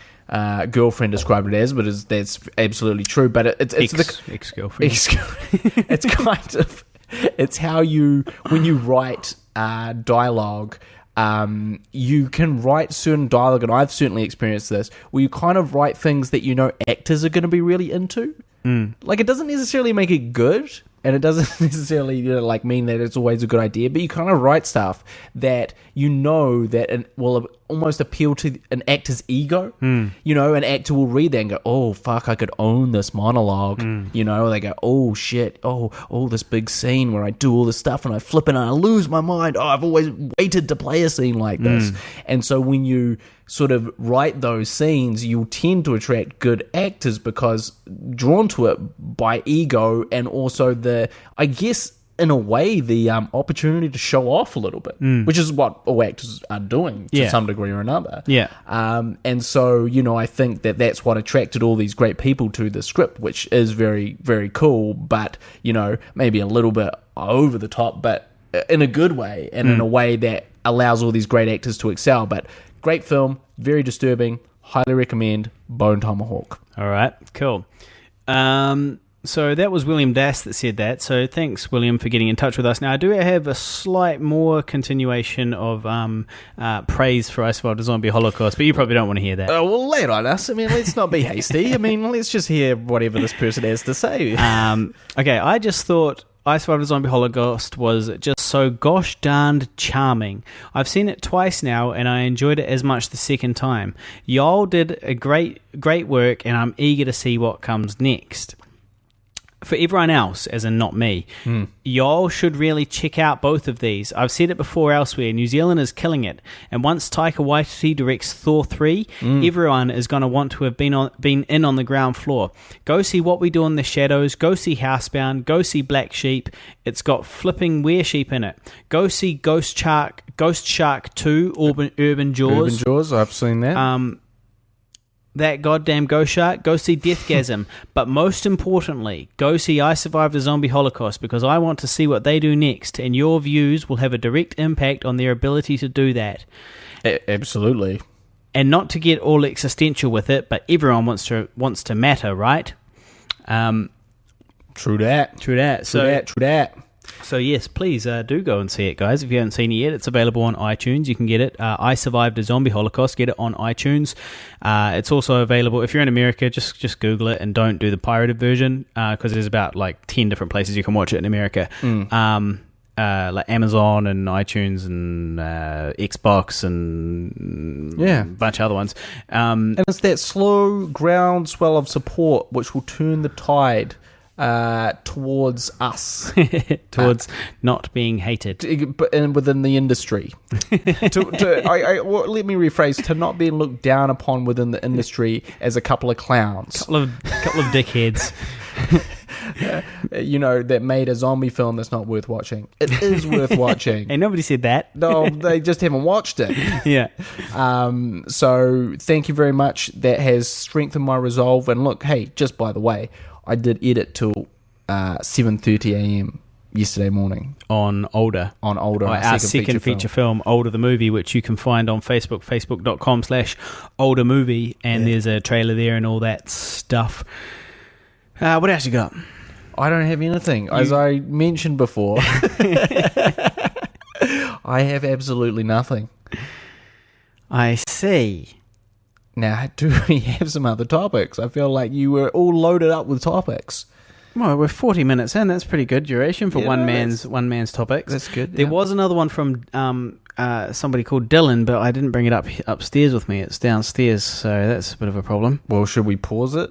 girlfriend described it as, but that's absolutely true. But it's ex-girlfriend. It's kind of, it's how when you write dialogue, you can write certain dialogue, and I've certainly experienced this, where you kind of write things that actors are going to be really into. It doesn't necessarily make it good, and it doesn't necessarily mean that it's always a good idea, but you kind of write stuff that that will almost appeal to an actor's ego. An actor will read that and go, oh fuck, I could own this monologue. They go, oh shit, oh this big scene where I do all this stuff and I flip it and I lose my mind. Oh, I've always waited to play a scene like this. And so when you sort of write those scenes, you'll tend to attract good actors because drawn to it by ego, and also I guess in a way the opportunity to show off a little bit, which is what all actors are doing to some degree or another. And so I think that's what attracted all these great people to the script, which is very, very cool, but maybe a little bit over the top, but in a good way, and in a way that allows all these great actors to excel. But great film, very disturbing, highly recommend Bone Tomahawk. All right, cool. So that was William Dass that said that. So thanks, William, for getting in touch with us. Now, I do have a slight more continuation of praise for I Survived a Zombie Holocaust, but you probably don't want to hear that. Oh, well, lay it on us. I mean, let's not be hasty. I mean, let's just hear whatever this person has to say. Okay, I just thought I Survived a Zombie Holocaust was just so gosh darned charming. I've seen it twice now, and I enjoyed it as much the second time. Y'all did a great work, and I'm eager to see what comes next. For everyone else, as in not me, y'all should really check out both of these. I've said it before elsewhere, New Zealand is killing it. And once Taika Waititi directs Thor 3, everyone is going to want to have been in on the ground floor. Go see What We Do in the Shadows, go see Housebound, go see Black Sheep. It's got flipping were-sheep in it. Go see Ghost Shark 2, Urban Jaws. Urban Jaws, I've seen that. That goddamn Ghost Shark, go see Deathgasm. But most importantly, go see I Survived a Zombie Holocaust, because I want to see what they do next, and your views will have a direct impact on their ability to do that. Absolutely. And not to get all existential with it, but everyone wants to matter, right? True that. True that. True that. So yes, please do go and see it, guys. If you haven't seen it yet, it's available on iTunes. You can get it. I Survived a Zombie Holocaust. Get it on iTunes. It's also available, if you're in America, just Google it and don't do the pirated version, because there's about like 10 different places you can watch it in America. Like Amazon and iTunes and Xbox and a bunch of other ones. And it's that slow groundswell of support which will turn the tide towards us, towards not being hated, and within the industry. Let me rephrase: to not being looked down upon within the industry as a couple of clowns, couple of dickheads. That made a zombie film that's not worth watching. It is worth watching. Hey, nobody said that. No, they just haven't watched it. Yeah. So thank you very much. That has strengthened my resolve. And look, hey, just by the way, I did edit till 7:30 a.m. yesterday morning on Older. Our second feature film, Older the Movie, which you can find on Facebook, facebook.com/Older Movie, and there's a trailer there and all that stuff. What else you got? I don't have anything. As I mentioned before, I have absolutely nothing. I see. Now, do we have some other topics? I feel like you were all loaded up with topics. Well, we're 40 minutes in. That's pretty good duration for one man's topics. That's good. There was another one from somebody called Dylan, but I didn't bring it upstairs with me. It's downstairs, so that's a bit of a problem. Well, should we pause it?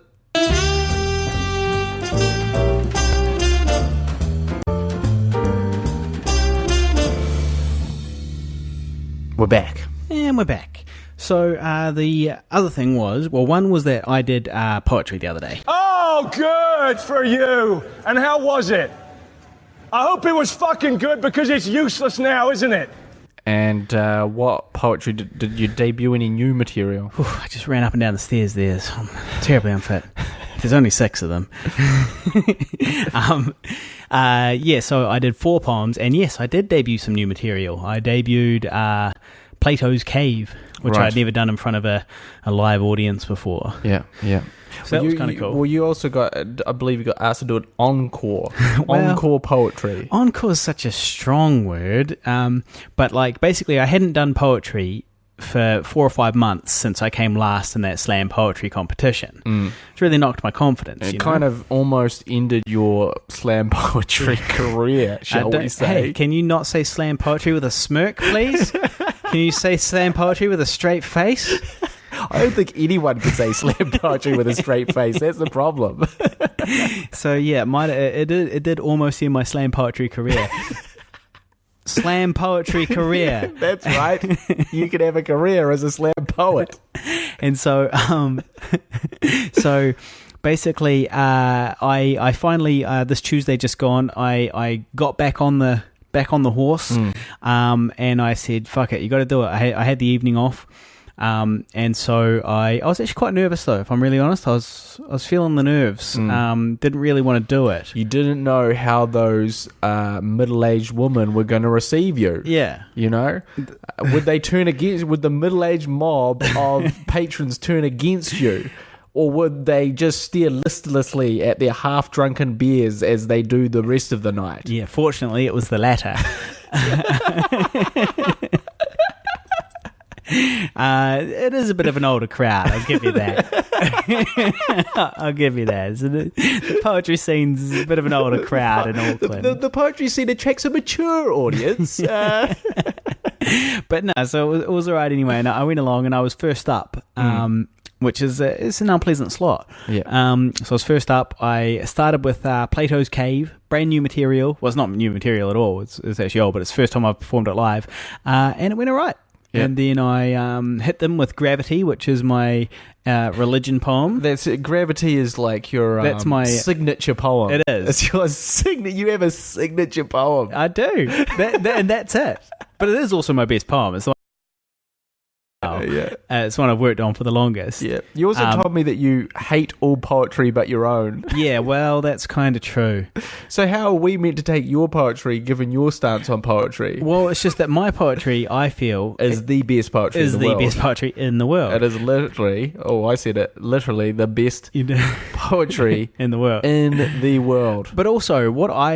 We're back. And we're back. So the other thing was, one was that I did poetry the other day. Oh, good for you. And how was it? I hope it was fucking good, because it's useless now, isn't it? And what poetry did you debut any new material? I just ran up and down the stairs there. So I'm terribly unfit. There's only 6 of them. So I did 4 poems, and yes, I did debut some new material. I debuted Plato's Cave, which I'd never done in front of a live audience before. Yeah. So that was kind of cool. Well, you also got, I believe you got asked to do an encore. Encore poetry. Encore is such a strong word. But basically I hadn't done poetry for 4 or 5 months since I came last in that slam poetry competition. It's really knocked my confidence. It kind of almost ended your slam poetry career, shall we say. Hey, can you not say slam poetry with a smirk, please? Can you say slam poetry with a straight face? I don't think anyone can say slam poetry with a straight face. That's the problem. So yeah, it did almost end my slam poetry career. Slam poetry career. That's right. You can have a career as a slam poet. And so, basically, I finally this Tuesday just gone, I got back on the horse, and I said, "Fuck it, you got to do it." I had the evening off. And so I was actually quite nervous, though, if I'm really honest. I was feeling the nerves. Didn't really want to do it. You didn't know how those middle-aged women were going to receive you. Yeah. Would they turn against? Would the middle-aged mob of patrons turn against you? Or would they just stare listlessly at their half-drunken beers as they do the rest of the night? Yeah, fortunately, it was the latter. It is a bit of an older crowd, I'll give you that. I'll give you that. So the poetry scene's a bit of an older crowd in Auckland. The poetry scene attracts a mature audience. But no, so it was all right anyway. And I went along and I was first up, which is it's an unpleasant slot. Yeah. So I was first up. I started with Plato's Cave, brand new material. Well, it's not new material at all. It's actually old, but it's the first time I've performed it live. And it went all right. Yeah. And then I hit them with Gravity, which is my religion poem. Gravity is like your that's my signature poem. It is. It's your signature. You have a signature poem. I do. And that's it. But it is also my best poem. It's the it's one I've worked on for the longest. Yeah. You also told me that you hate all poetry but your own. Yeah, well, that's kind of true. So how are we meant to take your poetry given your stance on poetry? Well, it's just that my poetry, I feel, is the best poetry in the world. Best poetry in the world. It is literally, literally the best poetry in the world. In the world. But also,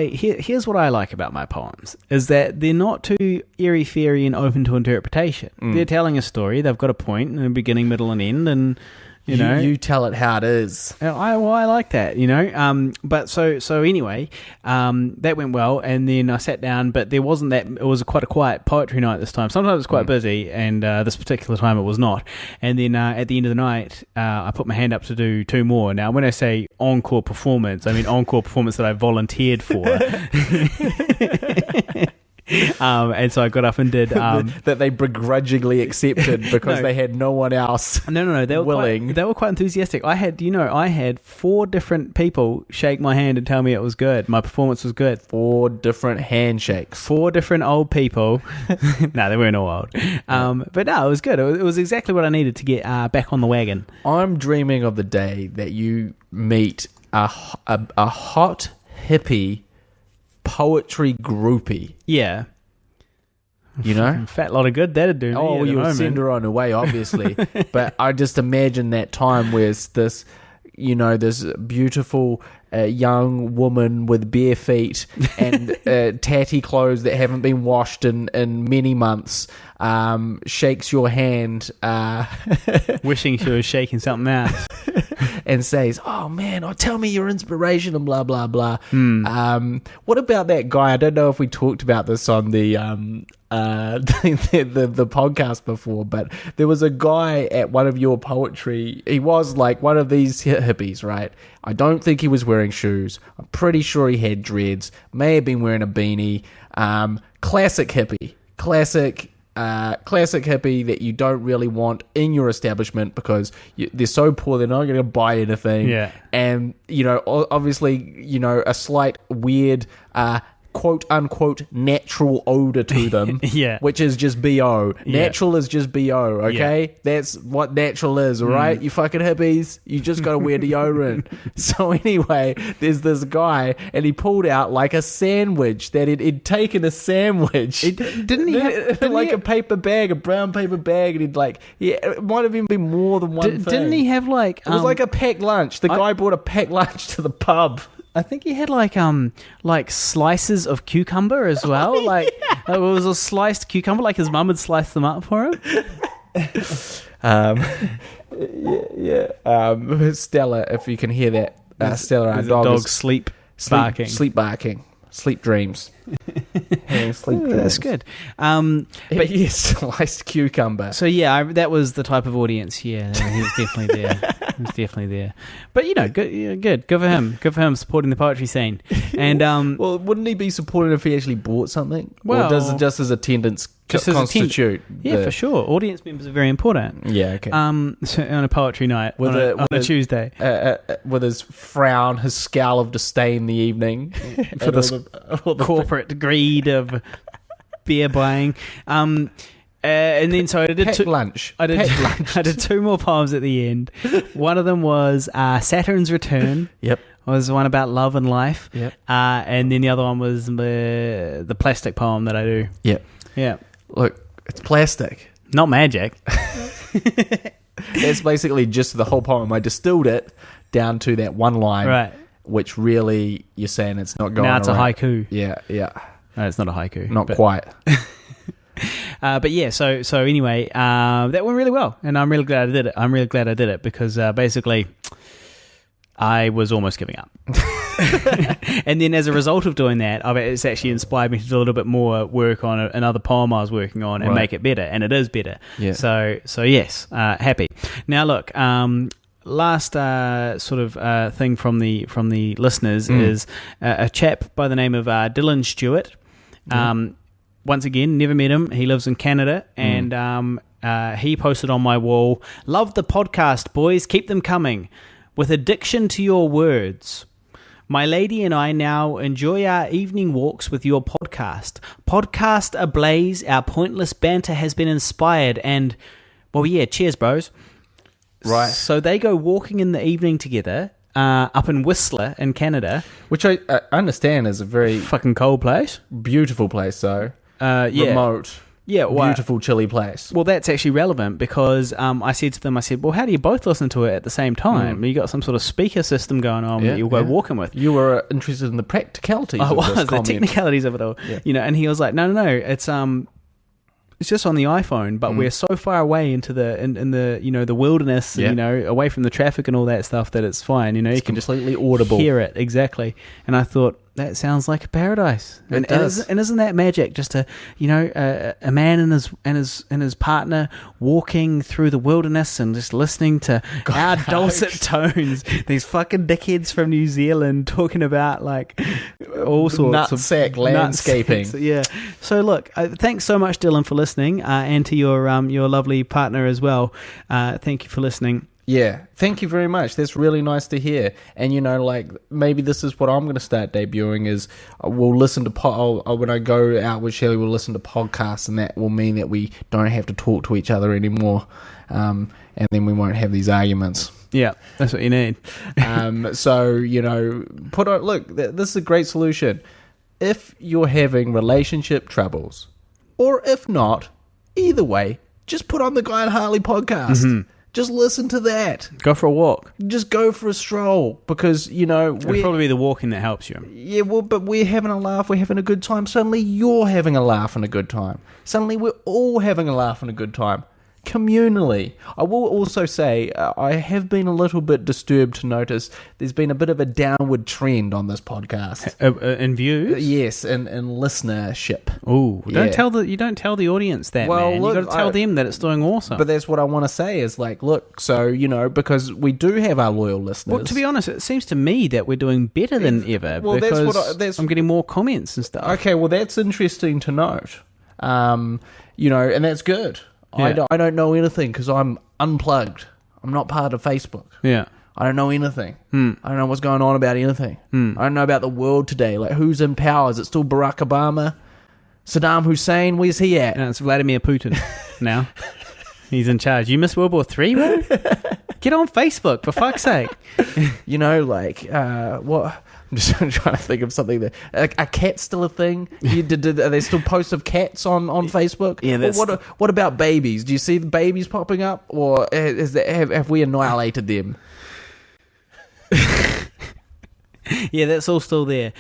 here's what I like about my poems, is that they're not too airy-fairy and open to interpretation. They're telling a story. They've got a point and a beginning, middle, and end, and you know, you tell it how it is. I like that, you know. But so anyway, that went well, and then I sat down. But there wasn't that. It was quite a quiet poetry night this time. Sometimes it's quite busy, and this particular time it was not. And then at the end of the night, I put my hand up to do 2 more. Now, when I say encore performance, I mean encore performance that I volunteered for. And so I got up and did that they begrudgingly accepted because they had no one else. No, they were willing. They were quite enthusiastic. I had 4 different people shake my hand and tell me it was good. My performance was good. 4 different handshakes. 4 different old people. No, they weren't all old. But no, it was good. It was exactly what I needed to get back on the wagon. I'm dreaming of the day that you meet a hot hippie poetry groupie. Yeah. You know? Fat lot of good that'd do me. Oh, you'll send her on her way, obviously. But I just imagine that time where it's this, you know, this beautiful young woman with bare feet and tatty clothes that haven't been washed in many months shakes your hand. Wishing she was shaking something else. And says, oh man, tell me your inspiration and blah, blah, blah. What about that guy? I don't know if we talked about this on the podcast before, but there was a guy at one of your poetry. He was like one of these hippies, right? I don't think he was wearing shoes. I'm pretty sure he had dreads. May have been wearing a beanie. Classic hippie. Classic hippie that you don't really want in your establishment because they're so poor they're not going to buy anything. Yeah. And, you know, obviously, you know, a slight weird quote unquote natural odor to them. Yeah. Which is just BO. Natural is just BO, okay? Yeah. That's what natural is, all right? You fucking hippies, you just gotta wear deodorant. So anyway, there's this guy and he pulled out like a sandwich that he'd taken a sandwich. Didn't he have a paper bag, a brown paper bag, and he'd like, it might have even been more than one thing. Didn't he have like it was like a packed lunch. The guy brought a packed lunch to the pub. I think he had like slices of cucumber as well. It was a sliced cucumber, like his mum had sliced them up for him. Stella, if you can hear that, Stella, our dog sleep barking, sleep dreams. Sleep dreams. That's good. But yes, sliced cucumber. So yeah, that was the type of audience. Yeah, he was definitely there. But you know, good. Good for him. Good for him supporting the poetry scene. And well, wouldn't he be supporting if he actually bought something? Well, or does it just as attendance constitute? Yeah, for sure. Audience members are very important. Yeah. Okay. So on a poetry night on a Tuesday, with his frown, his scowl of disdain in the evening for this corporate greed of beer buying. And then so I did lunch. I did 2 more poems at the end. One of them was Saturn's Return. Yep. Was one about love and life. Yep. And then the other one was the plastic poem that I do. Yep. Yeah. Look, it's plastic. Not magic. That's basically just the whole poem. I distilled it down to that one line, Right. which really you're saying it's not going. Now it's a around. haiku. Yeah. No, it's not a haiku. Not but, quite. But yeah, so anyway, that went really well, and I'm really glad I did it. I'm really glad I did it because basically, I was almost giving up. And then as a result of doing that, it's actually inspired me to do a little bit more work on another poem I was working on and make it better, and it is better. Yeah. So yes, happy. Now look, last sort of thing from the listeners is a chap by the name of Dylan Stewart. Once again, never met him. He lives in Canada, and he posted on my wall, "Love the podcast, boys. Keep them coming. With addiction to your words. My lady and I now enjoy our evening walks with your podcast. Podcast ablaze, our pointless banter has been inspired and, well, yeah, cheers, bros." Right. So they go walking in the evening together up in Whistler in Canada. Which I understand is a very Fucking cold place. beautiful place, though. Yeah. Remote. Yeah, well, Beautiful, chilly place. Well, that's actually relevant because I said to them, well, how do you both listen to it at the same time? You got some sort of speaker system going on that you'll go walking with. You were interested in the practicalities I of was, this the comment. technicalities of it all. Yeah. And he was like, no, it's just on the iPhone, but we're so far away into the in the the wilderness, and, away from the traffic and all that stuff that it's fine. You can just completely audible. hear it exactly. And I thought that sounds like a paradise. It does. And isn't that magic? Just a man and his partner walking through the wilderness and just listening to our dulcet tones. These fucking dickheads from New Zealand talking about like all sorts of Nutsack landscaping. nutsacks. Yeah. So look, thanks so much, Dylan, for listening, and to your lovely partner as well. Thank you for listening. Yeah, thank you very much. That's really nice to hear. And maybe this is what I'm going to start debuting is we'll listen to when I go out with Shelley, we'll listen to podcasts, and that will mean that we don't have to talk to each other anymore, and then we won't have these arguments. Yeah, that's what you need. So put on. Look, this is a great solution. If you're having relationship troubles, or if not, either way, just put on the Guy and Harley podcast. Mm-hmm. Just listen to that. Go for a walk. Just go for a stroll because, It'll probably be the walking that helps you. Yeah, well, but we're having a laugh. We're having a good time. Suddenly you're having a laugh and a good time. Suddenly we're all having a laugh and a good time. Communally. I will also say I have been a little bit disturbed to notice there's been a bit of a downward trend on this podcast. In views? Yes, in listenership. Oh, you don't tell the audience that, man. Look, you got to tell them that it's doing awesome. But that's what I want to say is look, so, because we do have our loyal listeners. Well, to be honest, it seems to me that we're doing better than ever because I'm getting more comments and stuff. Okay, well, that's interesting to note. And that's good. Yeah. I don't know anything because I'm unplugged. I'm not part of Facebook. Yeah. I don't know anything. I don't know what's going on about anything. I don't know about the world today. Like, who's in power? Is it still Barack Obama? Saddam Hussein? Where's he at? No, it's Vladimir Putin now. He's in charge. You missed World War III, bro? Get on Facebook, for fuck's sake. What... I'm just trying to think of something that... Are cats still a thing? Are they still posts of cats on Facebook? Yeah, that's... What about babies? Do you see the babies popping up? Or have we annihilated them? Yeah, that's all still there.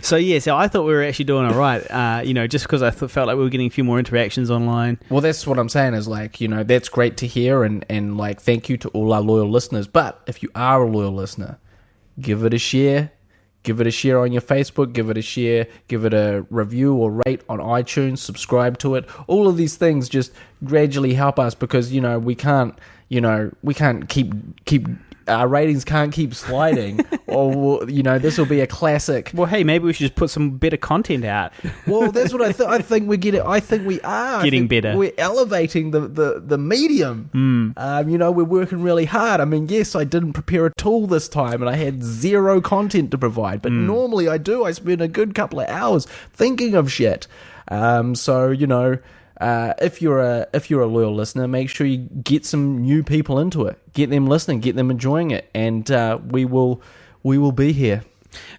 So I thought we were actually doing all right, just because I felt like we were getting a few more interactions online. Well, that's what I'm saying is that's great to hear and thank you to all our loyal listeners. But if you are a loyal listener, give it a share. Give it a share on your Facebook. Give it a share. Give it a review or rate on iTunes. Subscribe to it. All of these things just gradually help us because, we can't keep our ratings can't keep sliding or this will be a classic. Well, hey, maybe we should just put some better content out. Well, that's what I think we get it. I think we are getting better. We're elevating the medium. We're working really hard. I mean, yes, I didn't prepare a tool this time and I had zero content to provide, but normally I do. I spend a good couple of hours thinking of shit. If you're a loyal listener, make sure you get some new people into it. Get them listening, get them enjoying it, and we will be here.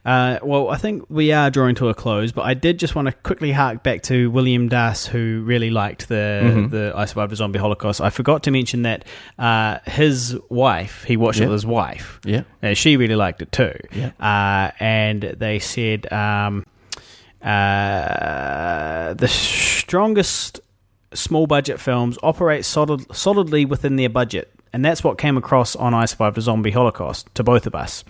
Well, I think we are drawing to a close, but I did just want to quickly hark back to William Das, who really liked the I Survived a Zombie Holocaust. I forgot to mention that his wife, he watched it with his wife. Yeah. She really liked it too. Yeah. And they said the strongest small budget films operate solidly within their budget. And that's what came across on I Survived a Zombie Holocaust to both of us.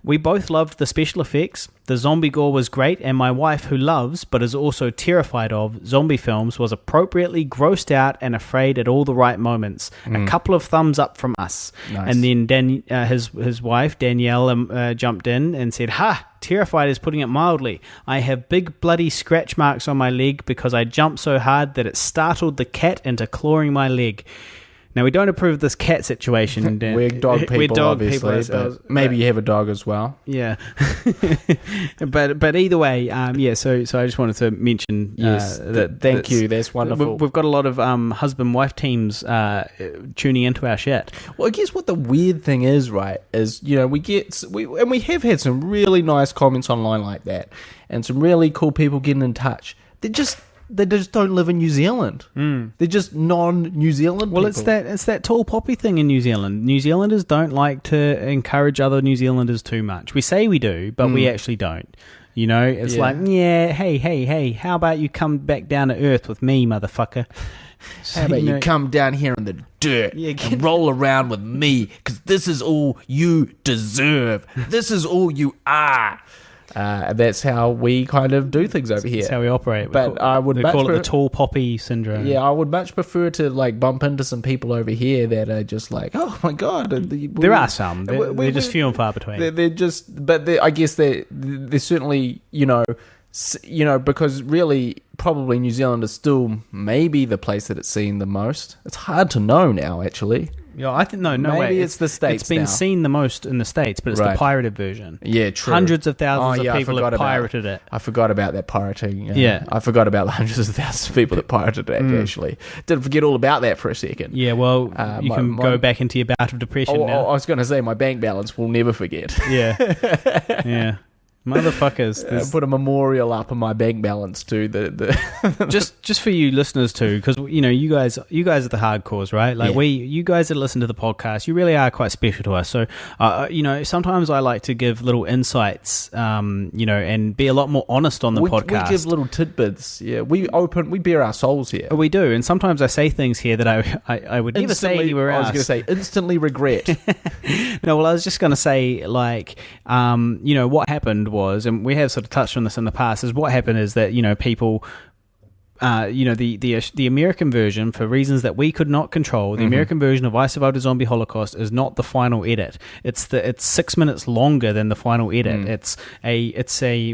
We both loved the special effects, the zombie gore was great, and my wife, who loves, but is also terrified of, zombie films, was appropriately grossed out and afraid at all the right moments. A couple of thumbs up from us. Nice. And then his wife, Danielle, jumped in and said, "Ha! Terrified is putting it mildly. I have big bloody scratch marks on my leg because I jumped so hard that it startled the cat into clawing my leg." Now, we don't approve of this cat situation. Dan. We're dog people, We're dog obviously. people ourselves. Maybe you have a dog as well. Yeah. but either way, so I just wanted to mention that. Thank you. That's wonderful. We've got a lot of husband-wife teams tuning into our shit. Well, I guess what the weird thing is, right, is, we have had some really nice comments online like that, and some really cool people getting in touch. They just don't live in New Zealand. They're just non-New Zealand Well, people. it's that tall poppy thing in New Zealand. New Zealanders don't like to encourage other New Zealanders too much. We say we do, but we actually don't. It's like, hey, how about you come back down to earth with me, motherfucker? How about you come down here in the dirt and roll around with me, because this is all you deserve. This is all you are. That's how we kind of do things over here. That's how we operate. But I would they call it the tall poppy syndrome. Yeah, I would much prefer to bump into some people over here that are just like, oh my god. There are some. They're just few and far between. They're just, but I guess they're certainly, because really probably New Zealand is still maybe the place that it's seen the most. It's hard to know now, actually. Yeah, I think no way. Maybe it's the States. It's been now. seen the most in the States, but it's the pirated version. Yeah, true. Hundreds of thousands of people have pirated it. I forgot about that pirating. Yeah. I forgot about the hundreds of thousands of people that pirated it, actually. Didn't forget all about that for a second. Yeah, well, you can go back into your bout of depression now. I was going to say, my bank balance will never forget. Yeah. Yeah. Motherfuckers. Put a memorial up on my bank balance to the just for you listeners too, because you guys are the hardcores, right? Like you guys that listen to the podcast, you really are quite special to us. So sometimes I like to give little insights, and be a lot more honest on the podcast. We give little tidbits. Yeah, we bare our souls here. We do, and sometimes I say things here that I would never say anywhere else. I was going to say instantly regret. No, well, I was just going to say what happened was, and we have sort of touched on this in the past, is what happened is that people the American version, for reasons that we could not control, the American version of I Survived a Zombie Holocaust is not the final edit. It's 6 minutes longer than the final edit. It's a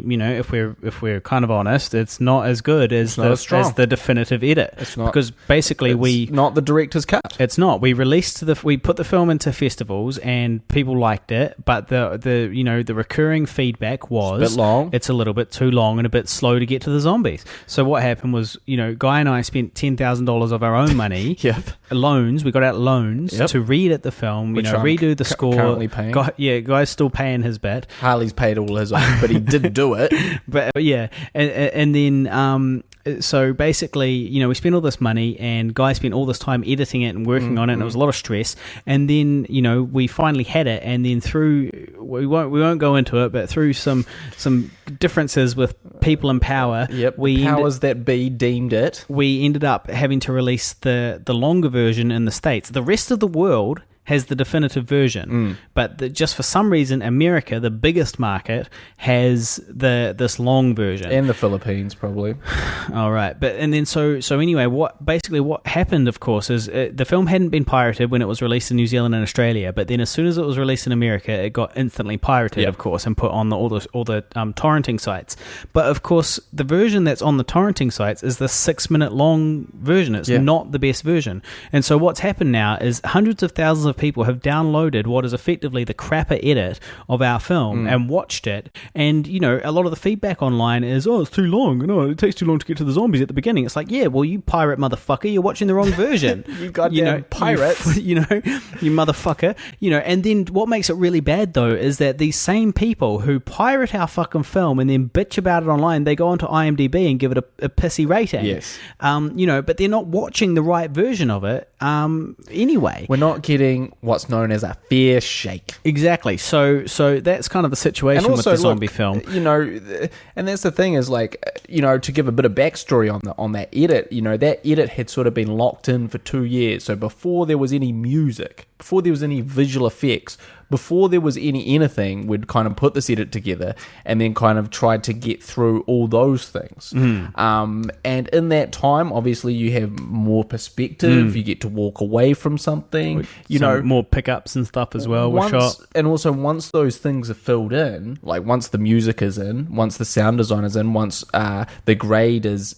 if we're kind of honest, it's not as good as the definitive edit. It's not, because basically it's not the director's cut. It's not. We put the film into festivals and people liked it, but the recurring feedback was it's a bit long. It's a little bit too long and a bit slow to get to the zombies. So what happened was, Guy and I spent $10,000 of our own money, loans. We got out loans to read the film, redo the score. Currently paying. Guy's still paying his bit. Harley's paid all his own, but he did do it. But and then so basically, we spent all this money, and Guy spent all this time editing it and working on it, and it was a lot of stress. And then we finally had it, and then through we won't go into it, but through some differences with people in power, powers that be deemed it. We ended up having to release the longer version in the States. The rest of the world has the definitive version, but just for some reason, America, the biggest market, has this long version, and the Philippines probably. All right, but and then so anyway, what happened, of course, is the film hadn't been pirated when it was released in New Zealand and Australia, but then as soon as it was released in America, it got instantly pirated, of course, and put on all the torrenting sites. But of course, the version that's on the torrenting sites is the 6 minute long version. It's not the best version, and so what's happened now is hundreds of thousands of people have downloaded what is effectively the crapper edit of our film and watched it. And, you know, a lot of the feedback online is, oh, it's too long. No, it takes too long to get to the zombies at the beginning. It's like, yeah, well, you pirate motherfucker, you're watching the wrong version. You goddamn pirates. You motherfucker. You know, and then what makes it really bad, though, is that these same people who pirate our fucking film and then bitch about it online, they go onto IMDb and give it a pissy rating. Yes. You know, but they're not watching the right version of it anyway. We're not getting what's known as a fair shake. Exactly. So that's kind of the situation with the zombie film. You know, and that's the thing is, like, you know, to give a bit of backstory on that edit, you know, that edit had sort of been locked in for 2 years. So before there was any music, before there was any visual effects, before there was anything, we'd kind of put this edit together and then kind of tried to get through all those things. And in that time, obviously, you have more perspective. You get to walk away from something. You know, more pickups and stuff as well were shot. And also, once those things are filled in, like once the music is in, once the sound design is in, once the grade is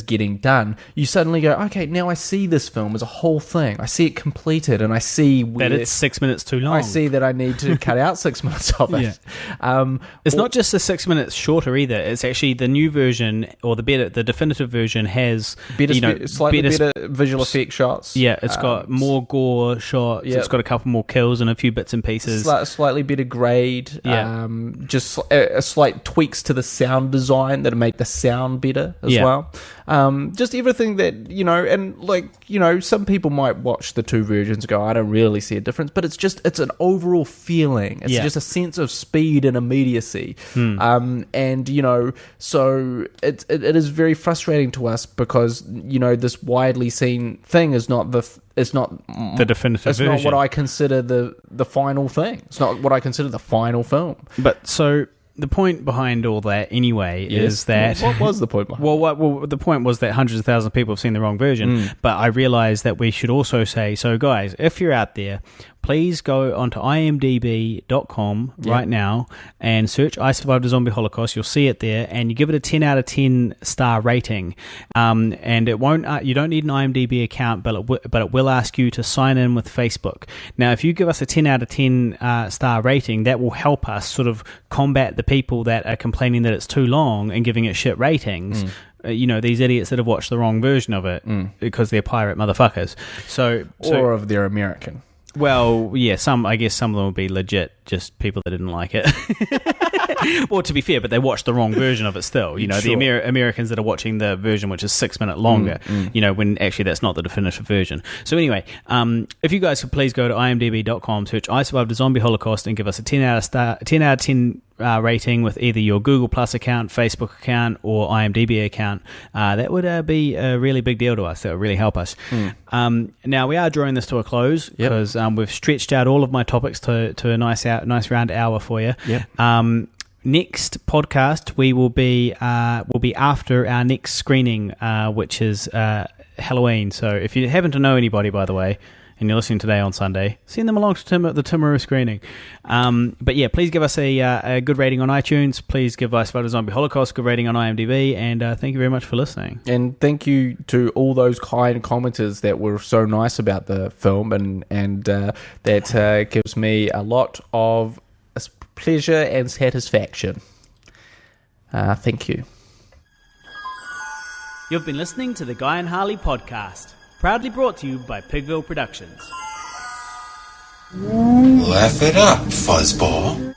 getting done, you suddenly go, okay, now I see this film as a whole thing. I see it completed, and I see that it's 6 minutes too long. I see that I need to cut out 6 minutes of it. Yeah. It's not just the 6 minutes shorter either. It's actually the new version, or the definitive version has slightly better visual effect shots. Yeah, it's got more gore shots. It's got a couple more kills and a few bits and pieces. Slightly better grade. Yeah. Just a slight tweaks to the sound design that make the sound better as well. Just everything that, you know, and like, you know, some people might watch the two versions and go, I don't really see a difference, but it's an overall feeling. It's just a sense of speed and immediacy. And, you know, so it is very frustrating to us because, you know, this widely seen thing is not the definitive version. It's not what I consider the final thing. It's not what I consider the final film. But so the point behind all that, anyway, is that... What was the point behind Well, the point was that hundreds of thousands of people have seen the wrong version, but I realised that we should also say, so guys, if you're out there, please go onto imdb.com right now and search I Survived a Zombie Holocaust. You'll see it there, and you give it a 10 out of 10 star rating. And it won't. You don't need an IMDb account, but it will ask you to sign in with Facebook. Now, if you give us a 10 out of 10 star rating, that will help us sort of combat the people that are complaining that it's too long and giving it shit ratings. You know, these idiots that have watched the wrong version of it because they're pirate motherfuckers. Or if they're American. Well, yeah, I guess some of them will be legit, just people that didn't like it. Well, to be fair, but they watched the wrong version of it still. You know, the Americans that are watching the version which is 6 minutes longer, you know, when actually that's not the definitive version. So anyway, if you guys could please go to imdb.com, search I Survived a Zombie Holocaust and give us a 10 out of 10 rating with either your Google Plus account, Facebook account, or IMDb account, that would be a really big deal to us. That would really help us. Now, we are drawing this to a close because we've stretched out all of my topics to a nice round hour for you. Next podcast we will be after our next screening, which is Halloween. So if you happen to know anybody, by the way, and you're listening today on Sunday, send them along to the Timaru screening. But yeah, please give us a good rating on iTunes. Please give I Survived a Zombie Holocaust a good rating on IMDb. And thank you very much for listening. And thank you to all those kind commenters that were so nice about the film. And that gives me a lot of pleasure and satisfaction. Thank you. You've been listening to the Guy and Harley podcast. Proudly brought to you by Pigville Productions. Laugh it up, fuzzball.